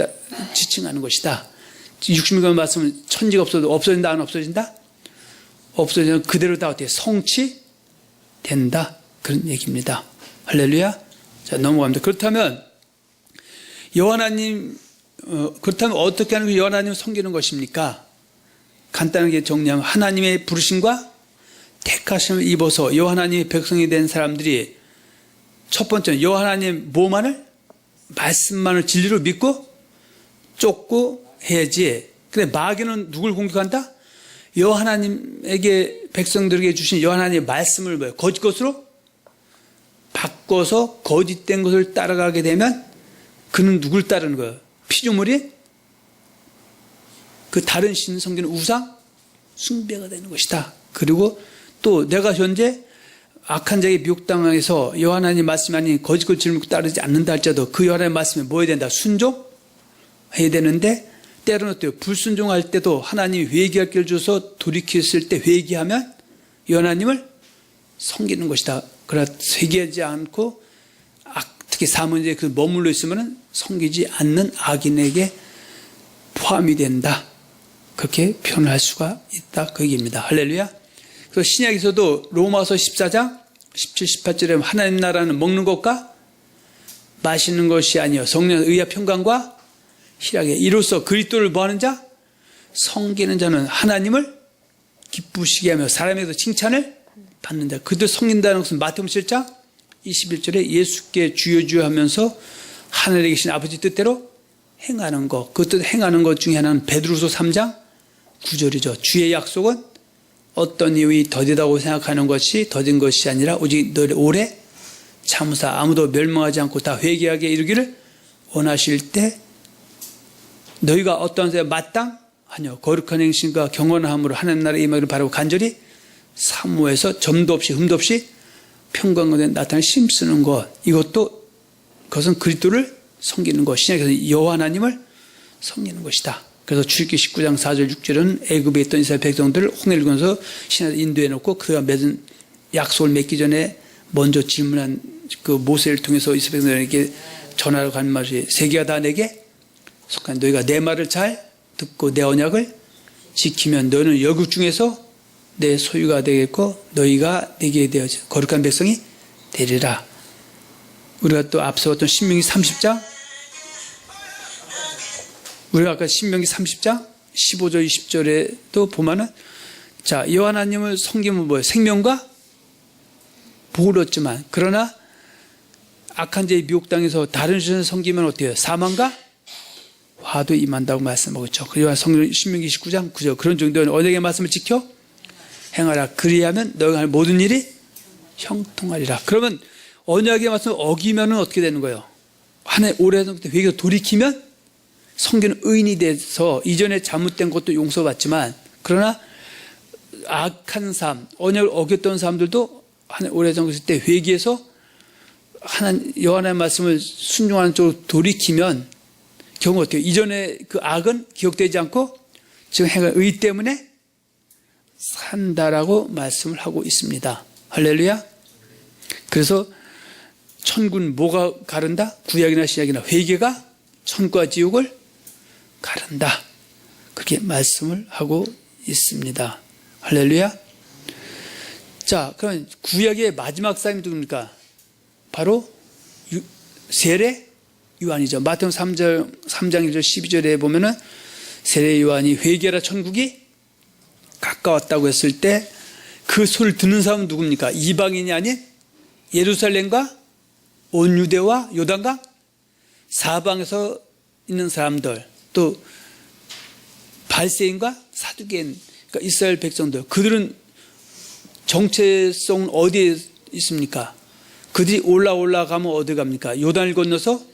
지칭하는 것이다. 66권의 말씀은 천지가 없어도 없어진다, 안 없어진다? 없어지면 그대로 다 어떻게 성취된다. 그런 얘기입니다. 할렐루야. 자, 넘어갑니다. 그렇다면 그렇다면 어떻게 하는 여호와 하나님을 섬기는 것입니까? 간단하게 정리하면 하나님의 부르심과 택하심을 입어서 여호와 하나님의 백성이 된 사람들이 첫 번째는 여호와 하나님 뭐만을? 말씀만을 진리로 믿고 쫓고 해야지. 근데 마귀는 누굴 공격한다? 여호와 하나님에게 백성들에게 주신 여호와 하나님의 말씀을 뭐예요? 거짓 것으로 바꿔서 거짓된 것을 따라가게 되면 그는 누굴 따르는 거예요? 피조물인 그 다른 신 섬기는 우상 숭배가 되는 것이다. 그리고 또 내가 현재 악한 자에게 미혹당해서 여호와 하나님 말씀이 아닌 거짓 것을 질문고 따르지 않는다 할지라도 그 여호와 하나님 말씀에 뭐 해야 된다? 순종해야 되는데 때로는 어때요? 불순종할 때도 하나님이 회개할 길을 줘서 돌이켰을 때 회개하면 여호와 하나님을 섬기는 것이다. 그러나 회개하지 않고 특히 사문제에 머물러 있으면 섬기지 않는 악인에게 포함이 된다. 그렇게 표현할 수가 있다. 그 얘기입니다. 할렐루야. 그래서 신약에서도 로마서 14장 17, 18절에 하나님 나라는 먹는 것과 마시는 것이 아니요 성령의 의와 평강과 희락에 이로써 그리스도를 뭐하는 자? 섬기는 자는 하나님을 기쁘시게 하며 사람에게서 칭찬을 받는 자. 그들 섬긴다는 것은 마태복음 7장 21절에 예수께 주여 주여 하면서 하늘에 계신 아버지 뜻대로 행하는 것. 그 뜻 행하는 것 중에 하나는 베드로서 3장 9절이죠. 주의 약속은 어떤 이유이 더디다고 생각하는 것이 더딘 것이 아니라 오직 너를 오래 참으사 아무도 멸망하지 않고 다 회개하게 이르기를 원하실 때 너희가 어떤 데에 마땅하뇨 거룩한 행실과 경건함으로 하나님 나라의 임하기를 바라고 간절히 사모해서 점도 없이 흠도 없이 평강하게 나타내 힘쓰는 것. 그것은 그리스도를 섬기는 것. 신약에서 여호와 하나님을 섬기는 것이다. 그래서 출애굽기 19장 4절 6절은 애굽에 있던 이스라엘 백성들을 홍해를 건너서 신에서 인도해 놓고 그가 맺은 약속을 맺기 전에 먼저 질문한 그 모세를 통해서 이스라엘 백성들에게 전하러 간 말이 세계가 다 내게 속한 너희가 내 말을 잘 듣고 내 언약을 지키면 너는 여국 중에서 내 소유가 되겠고 너희가 내게 되어져 거룩한 백성이 되리라. 우리가 또 앞서 봤던 신명기 30장 우리가 아까 신명기 30장 15절 20절에도 보면은 자 여호와 하나님을 섬기면 뭐예요? 생명과 복을 얻지만 그러나 악한 자의 미혹당해서 다른 신을 섬기면 어때요? 해요? 사망과 화도 임한다고 말씀하고 있죠. 그리고 신명기 19장 9절 그런 정도는 언약의 말씀을 지켜 행하라. 그리하면 너희가 할 모든 일이 형통하리라. 그러면 언약의 말씀을 어기면 어떻게 되는 거예요? 하나님 오래전 회개로 돌이키면 섬기는 의인이 돼서 이전에 잘못된 것도 용서받지만 그러나 악한 삶, 언약을 어겼던 사람들도 하나님 오래전 있을 때 회개해서 하나님 여호와 하나님의 말씀을 순종하는 쪽으로 돌이키면 경우 어때요? 이전에 그 악은 기억되지 않고 지금 행한 의 때문에 산다라고 말씀을 하고 있습니다. 할렐루야. 그래서 천군 뭐가 가른다? 구약이나 신약이나 회개가 천국과 지옥을 가른다. 그렇게 말씀을 하고 있습니다. 할렐루야. 자, 그럼 구약의 마지막 사람이 누굽니까? 바로 세례 요한이죠. 마태복음 3장 1절 12절에 보면은 세례 요한이 회개하라 천국이 가까웠다고 했을 때 그 소리를 듣는 사람은 누굽니까? 이방인이 아닌 예루살렘과 온 유대와 요단강 사방에서 있는 사람들 또 바리새인과 사두개인 그러니까 이스라엘 백성들 그들은 정체성은 어디에 있습니까? 그들이 올라가면 어디 갑니까? 요단을 건너서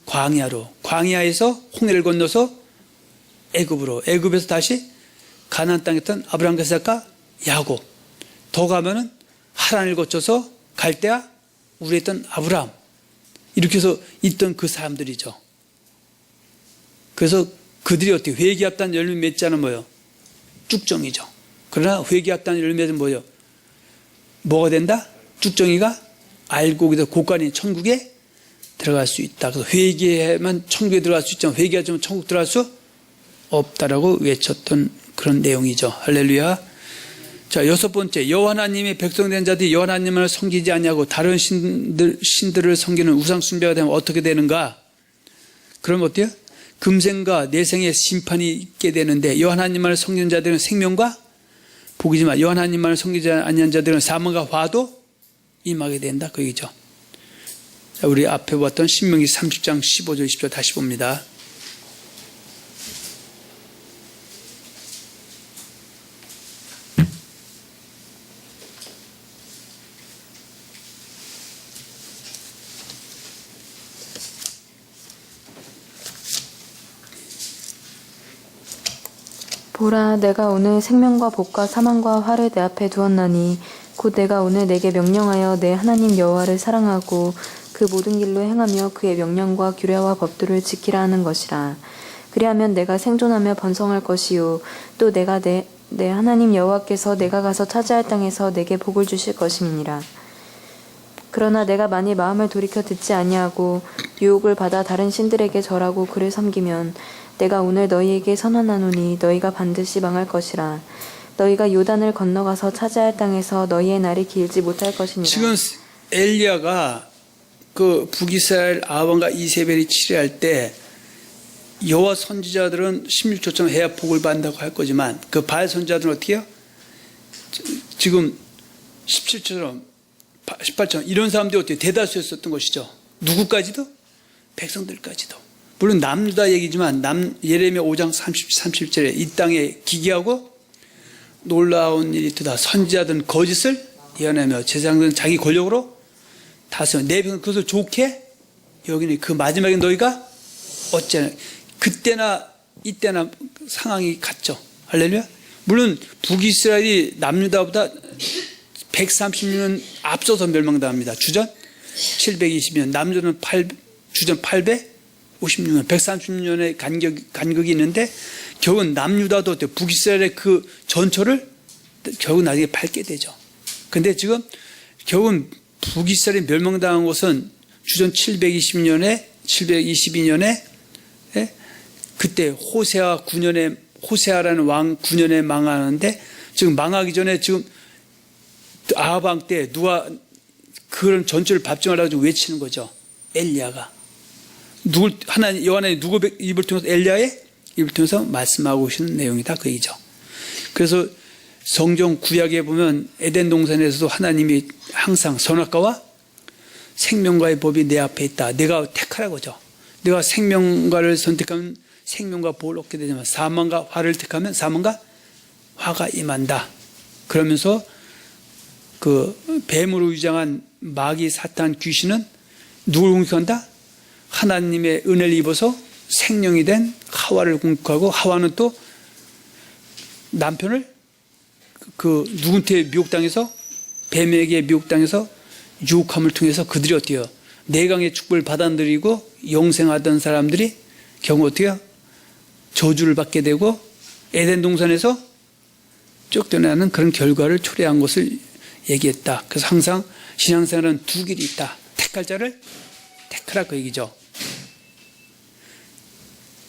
광야로 광야에서 홍해를 건너서 애굽으로 애굽에서 다시 가나안 땅에 있던 아브라함과 이삭과 야곱 더 가면은 하란을 거쳐서 갈대아 우리에 있던 아브라함 이렇게 해서 있던 그 사람들이죠. 그래서 그들이 어떻게 회개했다는 열매 맺지 않은 뭐예요? 쭉정이죠. 그러나 회개했다는 열매는 뭐예요? 뭐가 된다? 쭉정이가 알고 그래서 고관이 천국에 들어갈 수 있다. 그래서 회개만 천국에 들어갈 수 있지만 회개하지 않으면 천국 들어갈 수 없다라고 외쳤던 그런 내용이죠. 할렐루야. 자, 여섯 번째, 여호와 하나님의 백성된 자들이 여호와 하나님을 섬기지 아니하고 다른 신들을 섬기는 우상 숭배가 되면 어떻게 되는가? 그럼 어때요? 금생과 내생의 심판이 있게 되는데 여호와 하나님을 섬기는 자들은 생명과 복이지만 여호와 하나님을 섬기지 아니한 자들은 사망과 화도 임하게 된다. 그 얘기죠. 자, 우리 앞에 봤던 신명기 30장 15절 20절 다시 봅니다. 보라, 내가 오늘 생명과 복과 사망과 화를 내 앞에 두었나니 곧 내가 오늘 내게 명령하여 내 하나님 여호와를 사랑하고 그 모든 길로 행하며 그의 명령과 규례와 법도를 지키라 하는 것이라. 그리하면 내가 생존하며 번성할 것이요 또 내가 내 하나님 여호와께서 내가 가서 차지할 땅에서 내게 복을 주실 것임이니라. 그러나 내가 만일 마음을 돌이켜 듣지 아니하고 유혹을 받아 다른 신들에게 절하고 그를 섬기면 내가 오늘 너희에게 선언하노니 너희가 반드시 망할 것이라. 너희가 요단을 건너가서 차지할 땅에서 너희의 날이 길지 못할 것이니라. 지금 엘리야가 그 북이스라엘 아합과 이세벨이 치레할 때 여호와 선지자들은 16초처럼 해야 복을 받는다고 할 거지만 그 바알 선지자들은 어떻게 해요? 지금 17처럼 18처럼 이런 사람들이 어떻게 대다수였었던 것이죠. 누구까지도? 백성들까지도. 물론 남유다 얘기지만 예레미야 5장 30절에 이 땅에 기괴하고 놀라운 일이 있다. 선지자들은 거짓을 예언하며 제사장들은 자기 권력으로 다스려 내 백성 그것을 좋게 여기는 그 마지막에 너희가 어찌하냐. 그때나 이때나 상황이 같죠. 할렐루야. 물론 북이스라엘이 남유다보다 130년 앞서서 멸망당합니다. 주전 720년, 남유다는 주전 856년, 130년의 간격이 있는데 결국 남유다도 북이스라엘의 그 전초를 결국 나중에 밟게 되죠. 근데 지금 결국은 북이스라엘이 멸망당한 것은 주전 722년에 그때 호세아라는 왕 9년에 망하는데 지금 망하기 전에 지금 아합 왕 때 누가 그런 전초를 밟지 말라고 외치는 거죠. 엘리야가. 여호와 하나님 누구 입을 통해서 엘리야의 입을 통해서 말씀하고 오시는 내용이다. 그 얘기죠. 그래서 성경 구약에 보면 에덴 동산에서도 하나님이 항상 선악과와 생명과의 법이 내 앞에 있다. 내가 택하라고죠. 내가 생명과를 선택하면 생명과 복을 얻게 되지만 사망과 화를 택하면 사망과 화가 임한다. 그러면서 그 뱀으로 위장한 마귀 사탄 귀신은 누굴 공격한다? 하나님의 은혜를 입어서 생명이 된 하와를 공격하고 하와는 또 남편을 그 누군테 미혹당해서 뱀에게 미혹당해서 유혹함을 통해서 그들이 어떻게 해요? 내강의 축복을 받아들이고 영생하던 사람들이 결국 어떻게 해요? 저주를 받게 되고 에덴 동산에서 쫓겨나는 그런 결과를 초래한 것을 얘기했다. 그래서 항상 신앙생활은 두 길이 있다. 택할 자를 택하라 그 얘기죠.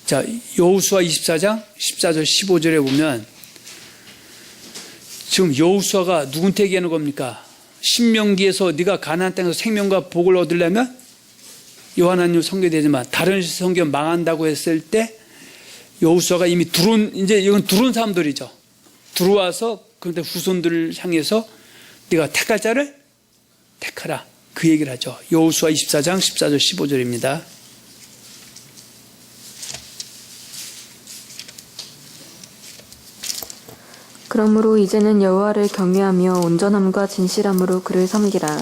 자, 여호수아 24장 14절 15절에 보면 지금 여호수아가 누군테 얘기하는 겁니까? 신명기에서 네가 가나안 땅에서 생명과 복을 얻으려면 여호와 하나님을 섬겨야 되지만 다른 성경 망한다고 했을 때 여호수아가 이미 이제 이건 들어온 사람들이죠. 들어와서 그런데 후손들을 향해서 네가 택할 자를 택하라 그 얘기를 하죠. 여호수아 24장 14절 15절입니다. 그러므로 이제는 여호와를 경외하며 온전함과 진실함으로 그를 섬기라.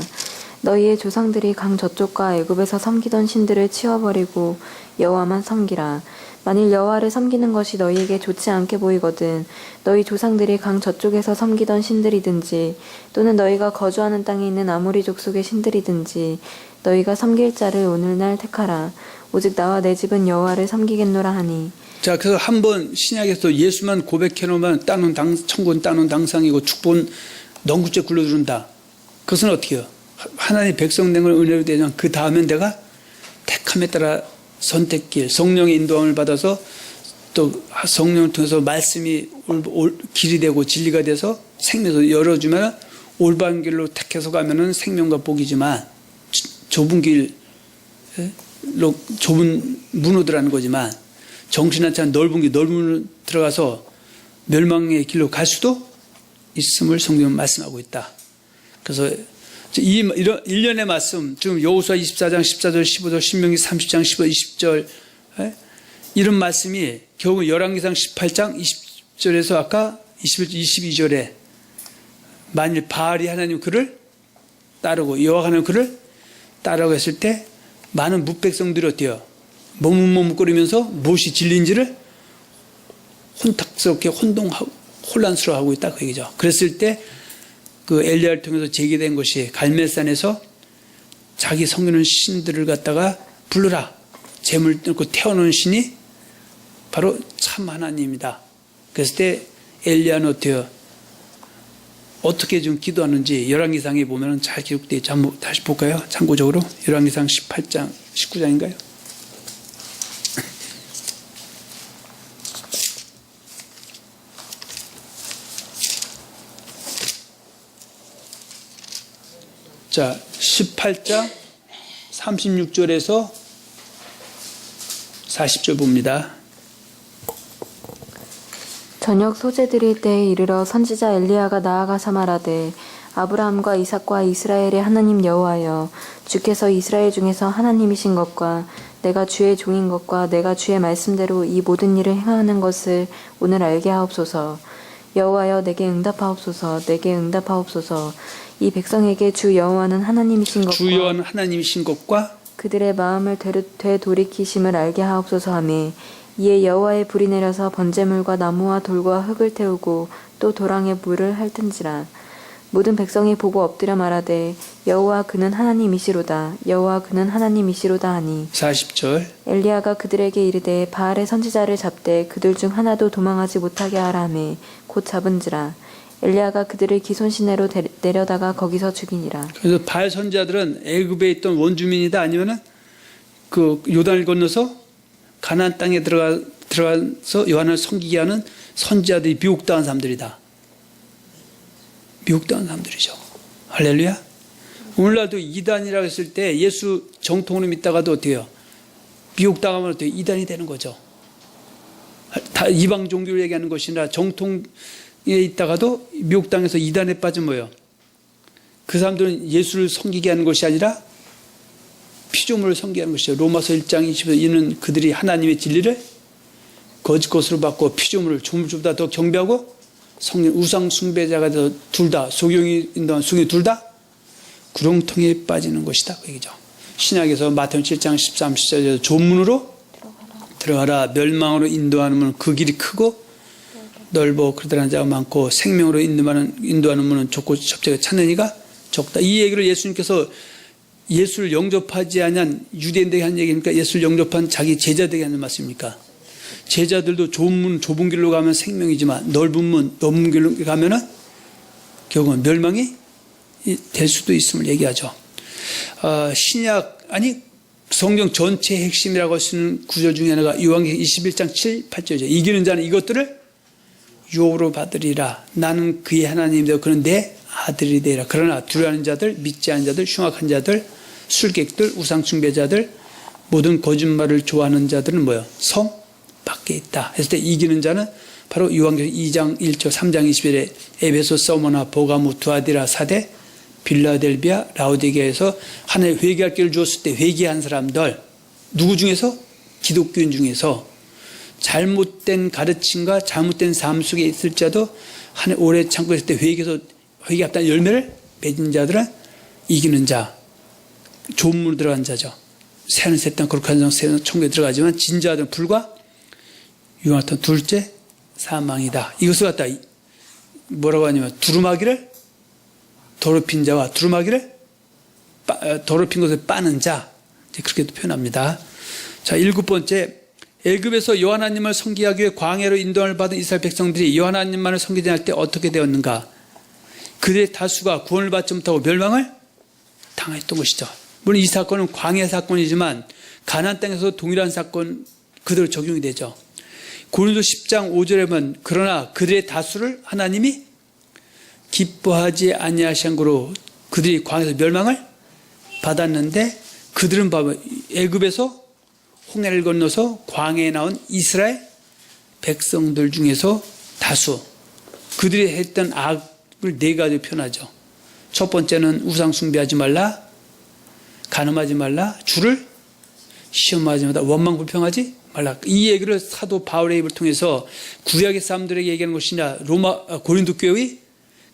너희의 조상들이 강 저쪽과 애굽에서 섬기던 신들을 치워버리고 여호와만 섬기라. 만일 여호와를 섬기는 것이 너희에게 좋지 않게 보이거든 너희 조상들이 강 저쪽에서 섬기던 신들이든지 또는 너희가 거주하는 땅에 있는 아모리 족속의 신들이든지 너희가 섬길 자를 오늘날 택하라. 오직 나와 내 집은 여호와를 섬기겠노라 하니. 자, 그래서 한번 신약에서 예수만 고백해놓으면 천국은 따놓은 당상이고 축복은 넝구째 굴러들은다. 그것은 어떻게 해요? 하나님 백성 된 걸 은혜로 되면 그 다음엔 내가 택함에 따라 선택길, 성령의 인도함을 받아서 또 성령을 통해서 말씀이 길이 되고 진리가 돼서 생명에서 열어주면 올바른 길로 택해서 가면은 생명과 복이지만 좁은 길로 좁은 문으로 들어가는 거지만 정신한치 않은 넓은 길, 넓은 문으로 들어가서 멸망의 길로 갈 수도 있음을 성경은 말씀하고 있다. 그래서 이런 일련의 말씀, 지금 여호수아 24장 14절 15절 신명기 30장 15, 20절 이런 말씀이 결국 열왕기상 18장 20절에서 아까 22절에 만일 바알이 하나님 그를 따르고 여호와가 하나님 그를 따르고 했을 때 많은 뭇백성들이 어때요? 머뭇머뭇거리면서 무엇이 진리인지를 혼탁스럽게 혼란스러워하고 있다 그 얘기죠. 그랬을 때 그 엘리야를 통해서 제기된 것이 갈멜산에서 자기 섬기는 신들을 갖다가 불러라. 재물 넣고 태워놓은 신이 바로 참 하나님이다. 그랬을 때 엘리야는 어때요? 어떻게 좀 기도하는지 열왕기상에 보면 잘 기록되어 있죠. 한번 다시 볼까요? 참고적으로 열왕기상 18장 19장인가요? 자, 18장 36절에서 40절 봅니다. 저녁 소재 드릴 때에 이르러 선지자 엘리야가 나아가사 말하되 아브라함과 이삭과 이스라엘의 하나님 여호와여 주께서 이스라엘 중에서 하나님이신 것과 내가 주의 종인 것과 내가 주의 말씀대로 이 모든 일을 행하는 것을 오늘 알게 하옵소서. 여호와여 내게 응답하옵소서. 내게 응답하옵소서. 이 백성에게 주 여호와는 하나님이신 것과 주 여호와는 하나님이신 것과 그들의 마음을 되돌이키심을 알게 하옵소서 하며 이에 여호와의 불이 내려서 번제물과 나무와 돌과 흙을 태우고 또 도랑에 물을 핥은지라. 모든 백성이 보고 엎드려 말하되 여호와 그는 하나님이시로다. 여호와 그는 하나님이시로다 하니 40절 엘리야가 그들에게 이르되 바알의 선지자를 잡되 그들 중 하나도 도망하지 못하게 하라 하매 곧 잡은지라. 엘리야가 그들을 기손 시내로 내려다가 거기서 죽이니라. 그래서 바알 선지자들은 애굽에 있던 원주민이다 아니면은 그 요단을 건너서 가나안 땅에 들어가서 요한을 섬기게 하는 선지자들이 미혹당한 사람들이다. 미혹당한 사람들이죠. 할렐루야. 오늘날도 이단이라고 했을 때 예수 정통으로 믿다가도 어떻게 해요? 미혹당하면 어떻게 해요? 이단이 되는 거죠. 다 이방 종교를 얘기하는 것이나 정통에 있다가도 미혹당해서 이단에 빠진 거예요. 그 사람들은 예수를 섬기게 하는 것이 아니라 피조물을 섬기게 하는 것이죠. 로마서 1장 20에서 이는 그들이 하나님의 진리를 거짓 것으로 받고 피조물을 조물주보다 더 경배하고 성령 우상 숭배자가 돼서 둘 다 소경이 인도한 숭이 둘 다 구렁텅이에 빠지는 것이다 그 얘기죠. 신약에서 마태복음 7장 13, 14절에서 존문으로 들어가라. 멸망으로 인도하는 문은 그 길이 크고 넓어 그들한 자가 많고 생명으로 인도하는 문은 좁고 접자가 찾는 이가 적다. 이 얘기를 예수님께서 예수를 영접하지 않은 유대인들에게 한 얘기입니까? 예수를 영접한 자기 제자들에게 하는 말씀입니까? 제자들도 좁은 문, 좁은 길로 가면 생명이지만 넓은 문, 넓은 길로 가면은 결국은 멸망이 될 수도 있음을 얘기하죠. 신약, 아니, 성경 전체의 핵심이라고 할 수 있는 구절 중에 하나가 요한계시록 21장 7, 8절이죠. 이기는 자는 이것들을 유업으로 받으리라. 나는 그의 하나님이 되어 그는 내 아들이 되리라. 그러나 두려워하는 자들, 믿지 않는 자들, 흉악한 자들, 술객들, 우상숭배자들, 모든 거짓말을 좋아하는 자들은 뭐예요? 성 밖에 있다. 했을 때 이기는 자는 바로 요한계시록 2장 1절 3장 21에 에베소, 서머나, 보가무, 두아디라, 사대, 빌라델비아, 라오디게에서 하나님 회개할 길을 주었을 때 회개한 사람들 누구 중에서? 기독교인 중에서 잘못된 가르침과 잘못된 삶 속에 있을지라도 하나님 오래 참고 있을 때 회개했다는 열매를 맺은 자들은 이기는 자, 좋은 문으로 들어간 자죠. 새는 새 땅 거룩한 성 새는 천국에 들어가지만 진자들은 불과 유황 같은 둘째 사망이다. 이것을 갖다 뭐라고 하냐면 두루마기를 더럽힌 자와 두루마기를 더럽힌 것을 빠는 자, 그렇게도 표현합니다. 자, 7번째, 애굽에서 여호와 하나님을 섬기기 위해 광야로 인도함을 받은 이스라엘 백성들이 여호와 하나님만을 섬기지 않을 때 어떻게 되었는가? 그들의 다수가 구원을 받지 못하고 멸망을 당했던 것이죠. 물론 이 사건은 광야 사건이지만 가나안 땅에서 동일한 사건 그대로 적용이 되죠. 고린도 10장 5절에 보면 그러나 그들의 다수를 하나님이 기뻐하지 아니하신 거로 그들이 광야에서 멸망을 받았는데 그들은 봐봐 애굽에서 홍해를 건너서 광야에 나온 이스라엘 백성들 중에서 다수 그들이 했던 악을 4가지 표현하죠. 첫 번째는 우상 숭배하지 말라, 간음하지 말라, 주를 시험하지 말라, 원망 불평하지 말라. 이 얘기를 사도 바울의 입을 통해서 구약의 사람들에게 얘기하는 것이냐 고린도 교회의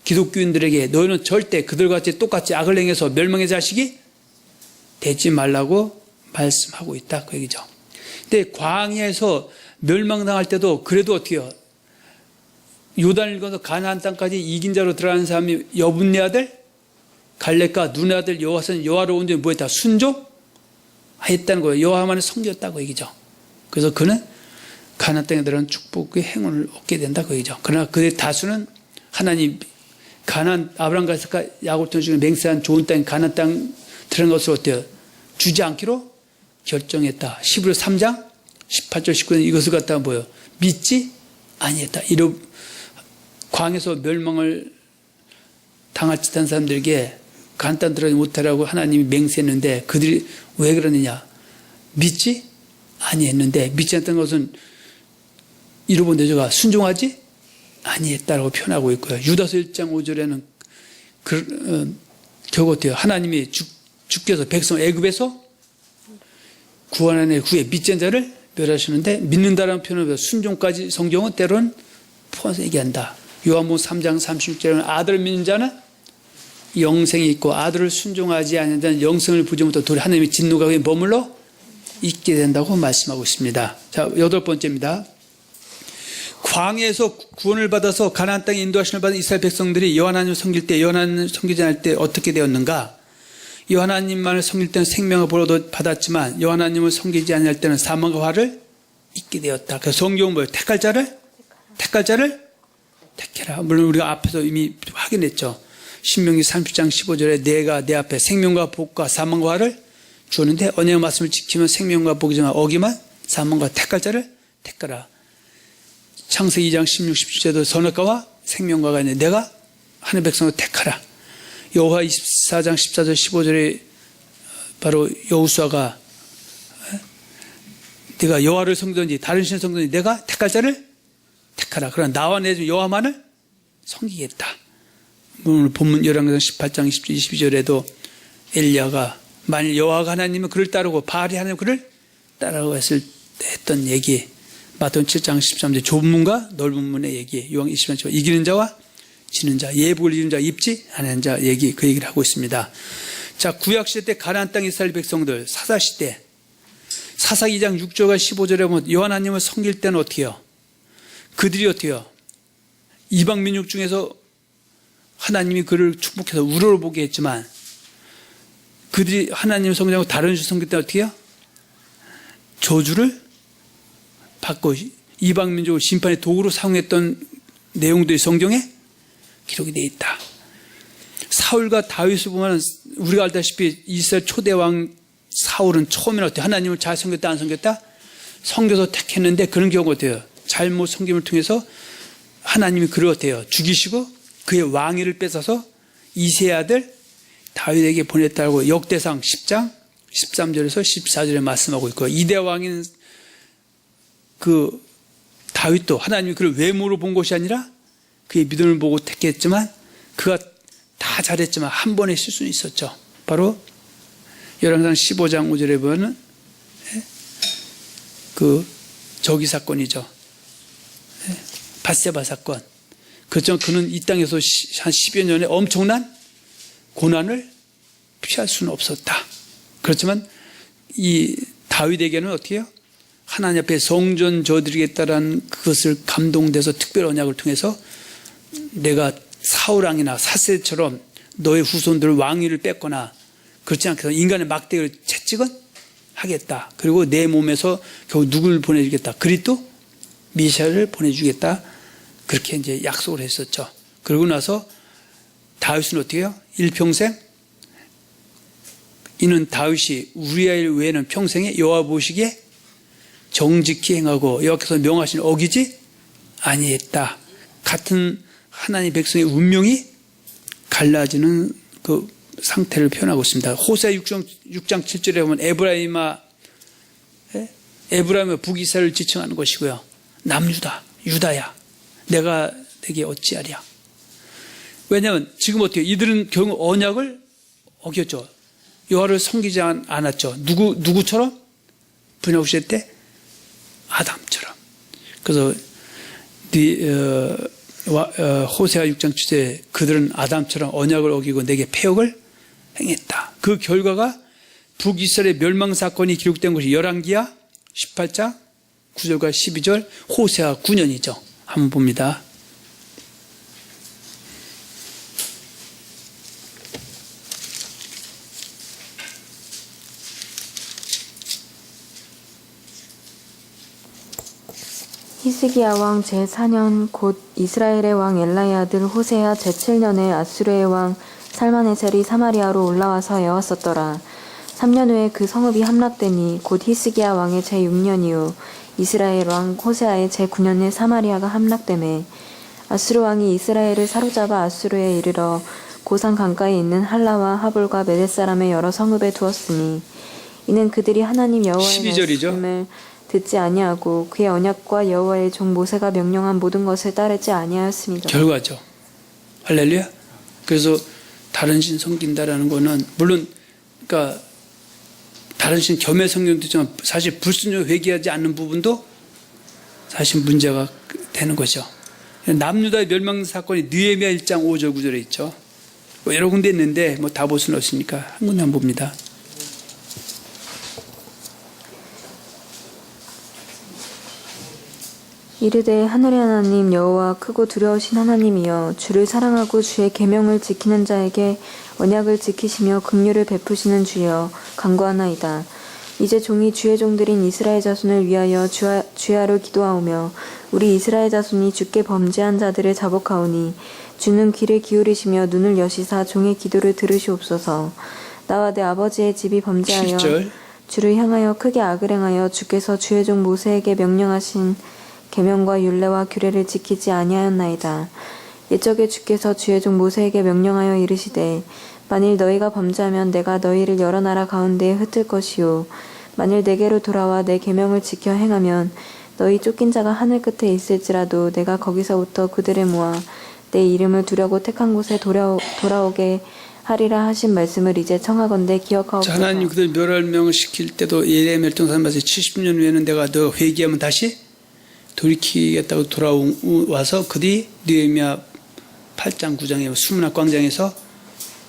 기독교인들에게 너희는 절대 그들과 같이 똑같이 악을 행해서 멸망의 자식이 되지 말라고 말씀하고 있다 그 얘기죠. 근데 광야에서 멸망당할 때도 그래도 어떻게 해요? 요단을 건너 가나안 땅까지 이긴 자로 들어가는 사람이 여분네 아들 갈렙과 눈의 아들 여호와는 여호와로 온 뒤에 뭐했다? 순종했다는 거예요. 여호와만을 섬겼다고 얘기죠. 그래서 그는 가나안 땅에 들어간 축복의 행운을 얻게 된다 그 얘기죠. 그러나 그의 다수는 하나님 가나안 아브라함과 이삭과 야곱 중에 맹세한 좋은 땅 가나안 땅 들어간 것을 어때요? 주지 않기로 결정했다. 히브리서 3장 18절 19절 이것을 갖다가 뭐예요? 믿지 아니했다. 이런 광에서 멸망을 당할 듯한 사람들에게 가나안 땅 들어가지 못하라고 하나님이 맹세했는데 그들이 왜 그러느냐? 믿지 아니했는데 믿지 않았던 것은 이로본 대조가 순종하지 아니했다라고 표현하고 있고요. 유다서 1장 5절에는 결국 어때요? 하나님이 주께서 백성 애굽에서 구원하는 후에 믿지 않은 자를 멸하시는데 믿는다라는 표현을 순종까지 성경은 때로는 포함해서 얘기한다. 요한복음 3장 36절에는 아들을 믿는 자는 영생이 있고 아들을 순종하지 않는 자는 영생을 보지 못하고 도리 하나님의 진노가 그에 머물러 있게 된다고 말씀하고 있습니다. 자, 8번째입니다. 광야에서 구원을 받아서 가나안 땅에 인도하심을 받은 이스라엘 백성들이 여호와 하나님을 섬길 때 여호와 하나님을 섬기지 않을 때 어떻게 되었는가? 여호와 하나님만을 섬길 때는 생명과 보호도 받았지만 여호와 하나님을 섬기지 않을 때는 사망과 화를 입게 되었다. 그래서 성경은 뭐예요? 택할 자를 택해라. 물론 우리가 앞에서 이미 확인했죠. 신명기 30장 15절에 내가 내 앞에 생명과 복과 사망과 화를 주었는데 언약의 말씀을 지키면 생명과 복이지만 어기만 사망과 택할 자를 택하라. 창세기 2장 16, 17절에도 선악과와 생명과가 있는데 내가 하늘 백성을 택하라. 여호와 24장 14절 15절에 바로 여호수아가 네가 여호와를 섬기든지 다른 신을 섬기든지 내가 택할 자를 택하라. 그러나 나와 내 중 여호와만을 섬기겠다. 오늘 본문 열왕기상 18장 22절에도 엘리야가 만일 여호와가 하나님은 그를 따르고 바알이 하나님 그를 따라고 했던 얘기 마태복음 7장 13절 좁은 문과 넓은 문의 얘기 요한 20장 이기는 자와 지는 자 예복을 입은 자 입지 않은 자 얘기 그 얘기를 하고 있습니다. 자 구약시대 때 가나안 땅 이스라엘 백성들 사사시대 사사 2장 6절과 15절에 보면 여호와 하나님을 섬길 때는 어떻게 해요? 그들이 어떻게 해요? 이방 민족 중에서 하나님이 그를 축복해서 우러러보게 했지만 그들이 하나님을 섬기지 않고 다른 신을 섬길 때는 어떻게 해요? 저주를 받고 이방 민족을 심판의 도구로 사용했던 내용들이 성경에 기록이 되어 있다. 사울과 다윗을 보면 우리가 알다시피 이스라엘 초대왕 사울은 처음에는 어때요? 하나님을 잘 섬겼다 안 섬겼다? 섬겨서 택했는데 그런 경우가 어때요? 잘못 섬김을 통해서 하나님이 그를 어때요? 죽이시고 그의 왕위를 뺏어서 이새의 아들 다윗에게 보냈다고 역대상 10장 13절에서 14절에 말씀하고 있고 이대 왕인 그 다윗도 하나님이 그를 외모로 본 것이 아니라 그의 믿음을 보고 택했지만 그가 다 잘했지만 한 번의 실수는 있었죠. 바로 열왕기상 15장 5절에 보면 그 저기 사건이죠. 밧세바 사건. 그렇지만 그는 이 땅에서 한 10여 년의 엄청난 고난을 피할 수는 없었다. 그렇지만 이 다윗에게는 어떻게 해요? 하나님 앞에 성전 저드리겠다라는 그것을 감동돼서 특별 언약을 통해서 내가 사울왕이나 사세처럼 너의 후손들 왕위를 뺏거나 그렇지 않겠어. 인간의 막대기를 채찍은 하겠다. 그리고 내 몸에서 겨우 누굴 보내주겠다. 그리스도 미샤를 보내주겠다. 그렇게 이제 약속을 했었죠. 그러고 나서 다윗은 어떻게 해요? 일평생 이는 다윗이 우리아의 외에는 평생에 여호와 보시기에 정직히 행하고 여호와께서 명하신 어기지 아니했다. 같은 하나님 백성의 운명이 갈라지는 그 상태를 표현하고 있습니다. 호세아 6장 7절에 보면 에브라임아 북이스라엘을 지칭하는 것이고요. 남유다, 유다야, 내가 내게 어찌하랴. 왜냐하면 지금 어떻게 이들은 결국 언약을 어겼죠. 여호와를 섬기지 않았죠. 누구처럼? 분야후세 때 아담처럼. 그래서 호세아 6장 7절에 그들은 아담처럼 언약을 어기고 내게 패역을 행했다. 그 결과가 북이스라엘의 멸망사건이 기록된 것이 열왕기하 18장 9절과 12절 호세아 9년이죠. 한번 봅니다. 히스기야 왕 제4년 곧 이스라엘의 왕 엘라의 아들 호세아 제7년에 아수르의 왕 살마네셀이 사마리아로 올라와서 에웠었더라. 3년 후에 그 성읍이 함락되니 곧 히스기야 왕의 제6년이요 이스라엘 왕 호세아의 제9년에 사마리아가 함락되매 아수르 왕이 이스라엘을 사로잡아 아수르에 이르러 고산 강가에 있는 할라와 하볼과 메렛 사람의 여러 성읍에 두었으니 이는 그들이 하나님 여호와의 12절이죠. 말씀을 듣지 아니하고 그의 언약과 여호와의 종 모세가 명령한 모든 것을 따르지 아니하였습니다. 결과죠. 할렐루야. 그래서 다른 신 섬긴다라는 거는 물론 그러니까 다른 신 겸해 섬김도 있지만 사실 불순종 회개하지 않는 부분도 사실 문제가 되는 거죠. 남유다의 멸망 사건이 느헤미야 1장 5절 9절에 있죠. 뭐 여러 군데 있는데 뭐 다 볼 수는 없으니까 한 군데만 봅니다. 이르되 하늘의 하나님 여호와 크고 두려우신 하나님이여 주를 사랑하고 주의 계명을 지키는 자에게 언약을 지키시며 긍휼을 베푸시는 주여 간구하나이다. 이제 종이 주의 종들인 이스라엘 자손을 위하여 주야로 기도하오며 우리 이스라엘 자손이 주께 범죄한 자들을 자복하오니 주는 귀를 기울이시며 눈을 여시사 종의 기도를 들으시옵소서. 나와 내 아버지의 집이 범죄하여 7절. 주를 향하여 크게 악을 행하여 주께서 주의 종 모세에게 명령하신 계명과 율례와 규례를 지키지 아니하였나이다. 옛적에 주께서 주의 종 모세에게 명령하여 이르시되 만일 너희가 범죄하면 내가 너희를 여러 나라 가운데에 흩을 것이요 만일 내게로 돌아와 내 계명을 지켜 행하면 너희 쫓긴 자가 하늘 끝에 있을지라도 내가 거기서부터 그들을 모아 내 이름을 두려고 택한 곳에 돌아오게 하리라 하신 말씀을 이제 청하건대 기억하옵소서. 하나님 그들 멸망시킬 때도 예레미야 통산마서 70년 후에는 내가 너 회개하면 다시 돌이키겠다고 돌아와서 그들이 느헤미야 8장 9장에 수문학 광장에서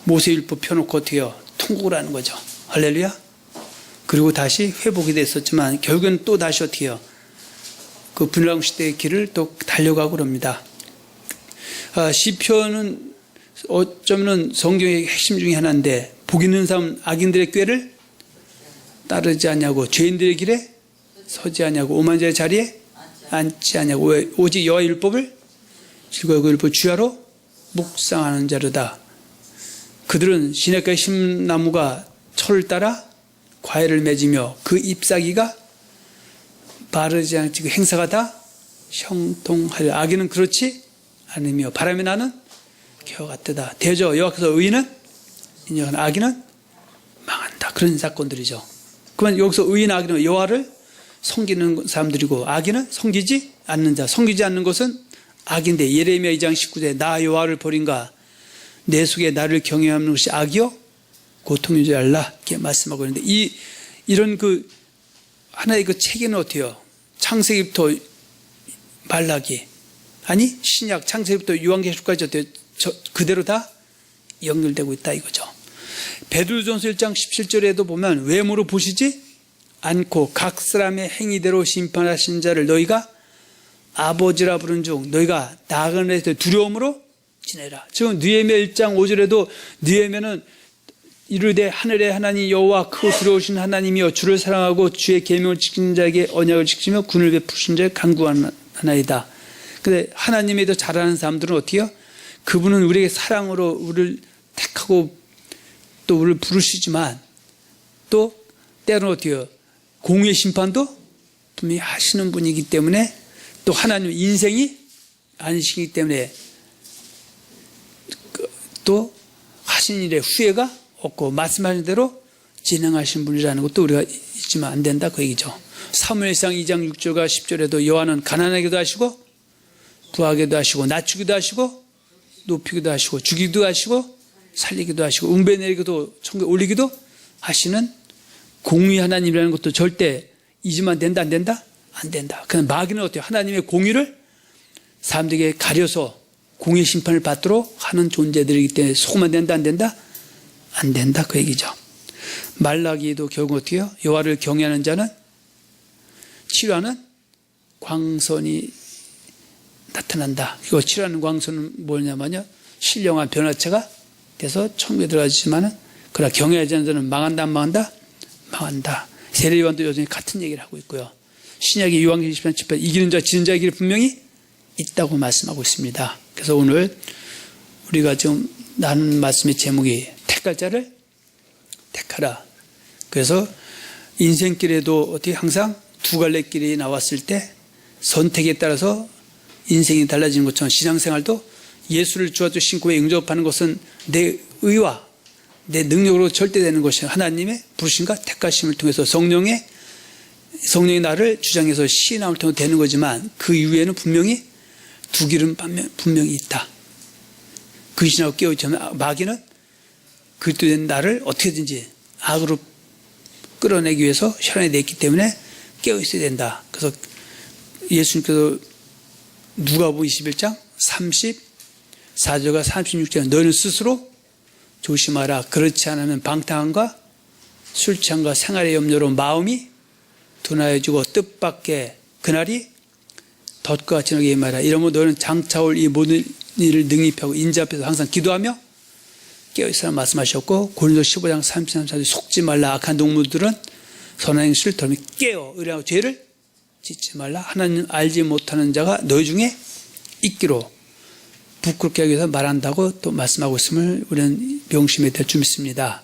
모세율법 펴놓고 어떻게 해요? 통곡을 하는 거죠. 할렐루야. 그리고 다시 회복이 됐었지만 결국은 또 다시 어떻게 해요? 그 분란국 시대의 길을 또 달려가고 그럽니다. 시편은 어쩌면 성경의 핵심 중에 하나인데 복 있는 사람 악인들의 꾀를 따르지 않냐고 죄인들의 길에 서지 않냐고 오만 자의 자리에 앉지 않냐고 왜? 오직 여호와의 율법을 즐거이 그 율법 주야로 묵상하는 자르다. 그들은 시냇가의 심나무가 철을 따라 과일을 맺으며 그 잎사귀가 마르지 않지 그 행사가 다 형통하려. 악인은 그렇지 않으며 바람이 나는 겨와 같다. 대저 여호와께서 의인은 인정하는 악인은 망한다. 그런 사건들이죠. 그러면 여기서 의인 악인은 여호와를 섬기는 사람들이고 악인은 섬기지 않는 자. 섬기지 않는 것은 악인데 예레미야 2장 19절에 나 여호와를 버린가 내 속에 나를 경외하는 것이 악이요 고통인 줄 알라 이렇게 말씀하고 있는데 이런 그 하나의 그 체계는 어때요? 창세기부터 말라기 아니 신약 창세기부터 요한계시록까지 어때요? 그대로 다 연결되고 있다 이거죠. 베드로전서 1장 17절에도 보면 외모로 보시지 않고 각 사람의 행위대로 심판하신 자를 너희가 아버지라 부른 중 너희가 나그네들 두려움으로 지내라. 지금 느헤미야 1장 5절에도 느헤미야는 이르되 하늘의 하나님 여호와 크고 두려우신 하나님이여 주를 사랑하고 주의 계명을 지키는 자에게 언약을 지키며 군을 베푸신 자에 간구하나이다. 근데 하나님에 더 잘하는 사람들은 어떻게 해요? 그분은 우리에게 사랑으로 우리를 택하고 또 우리를 부르시지만 또 때로는 어떻게 해요? 공의 심판도 분명히 하시는 분이기 때문에 또 하나님 인생이 아니시기 때문에 또 하신 일에 후회가 없고 말씀하신 대로 진행하신 분이라는 것도 우리가 잊으면 안 된다 그 얘기죠. 사무엘상 2장 6절과 10절에도 여호와는 가난하게도 하시고 부하게도 하시고 낮추기도 하시고 높이기도 하시고 죽이기도 하시고 살리기도 하시고 응배 내리기도 천국에 올리기도 하시는 공의 하나님이라는 것도 절대 잊으면 된다 안 된다? 안 된다. 그냥 마귀는 어때요? 하나님의 공의를 사람들에게 가려서 공의 심판을 받도록 하는 존재들이기 때문에 속으면 된다 안 된다? 안 된다 그 얘기죠. 말라기도 결국 어떻게 해요? 여호와를 경외하는 자는 치료하는 광선이 나타난다. 이거 치료하는 광선은 뭐냐면요, 신령한 변화체가 돼서 천국에 들어가지만은 그러나 경외하지 않는 자는 망한다 안 망한다? 망한다. 세례요한도 요즘에 같은 얘기를 하고 있고요. 신약의 요한계시록 10장 7절 이기는 자 지는 자의 길이 분명히 있다고 말씀하고 있습니다. 그래서 오늘 우리가 좀 나눈 말씀의 제목이 택할 자를 택하라. 그래서 인생길에도 어떻게 항상 두 갈래 길이 나왔을 때 선택에 따라서 인생이 달라지는 것처럼 신앙생활도 예수를 주와 주 신고에 응접하는 것은 내 의와 내 능력으로 절대 되는 것이 하나님의 부르심과 택하심을 통해서 성령이 나를 주장해서 시인함을 통해 되는 거지만 그 이후에는 분명히 두 길은 분명히 있다. 그 신하고 깨어있지 않으면 마귀는 그리스도된 나를 어떻게든지 악으로 끌어내기 위해서 혈안에 냈기 때문에 깨어있어야 된다. 그래서 예수님께서 누가복음 21장 34절과 36절 너희는 스스로 조심하라. 그렇지 않으면 방탕함과 술 취함과 생활의 염려로 마음이 둔하여지고 뜻밖의 그날이 덫과 같이 너에게 임하라. 이러면 너는 장차올 이 모든 일을 능히 펴고 인자 앞에서 항상 기도하며 깨어있으라 말씀하셨고 고린도서 15장 33절 속지 말라. 악한 동물들은 선한 행실을 더미 깨어 의뢰하고 죄를 짓지 말라. 하나님 알지 못하는 자가 너희 중에 있기로 부끄럽게 하기 위해서 말한다고 또 말씀하고 있음을 우리는 명심해야 될 줄 믿습니다.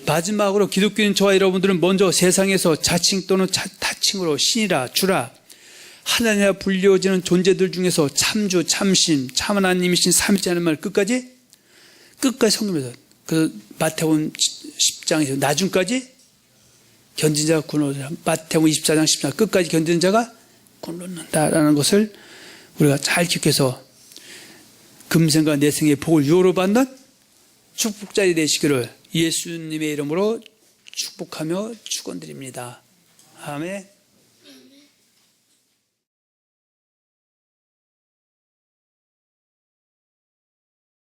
마지막으로 기독교인 저와 여러분들은 먼저 세상에서 자칭 또는 타칭으로 신이라 주라 하나님이라 불리워지는 존재들 중에서 참주, 참신, 참 하나님이신 삼위일체라는 말 끝까지 성경에서 그 마태복음 10장에서 나중까지 견딘 자가 구원을 얻으라. 마태복음 24장 10장 끝까지 견디는 자가 구원을 얻는다라는 것을 우리가 잘 기억해서 금생과 내생의 복을 유효로 받는 축복자이 되시기를 예수님의 이름으로 축복하며 축원드립니다. 아멘.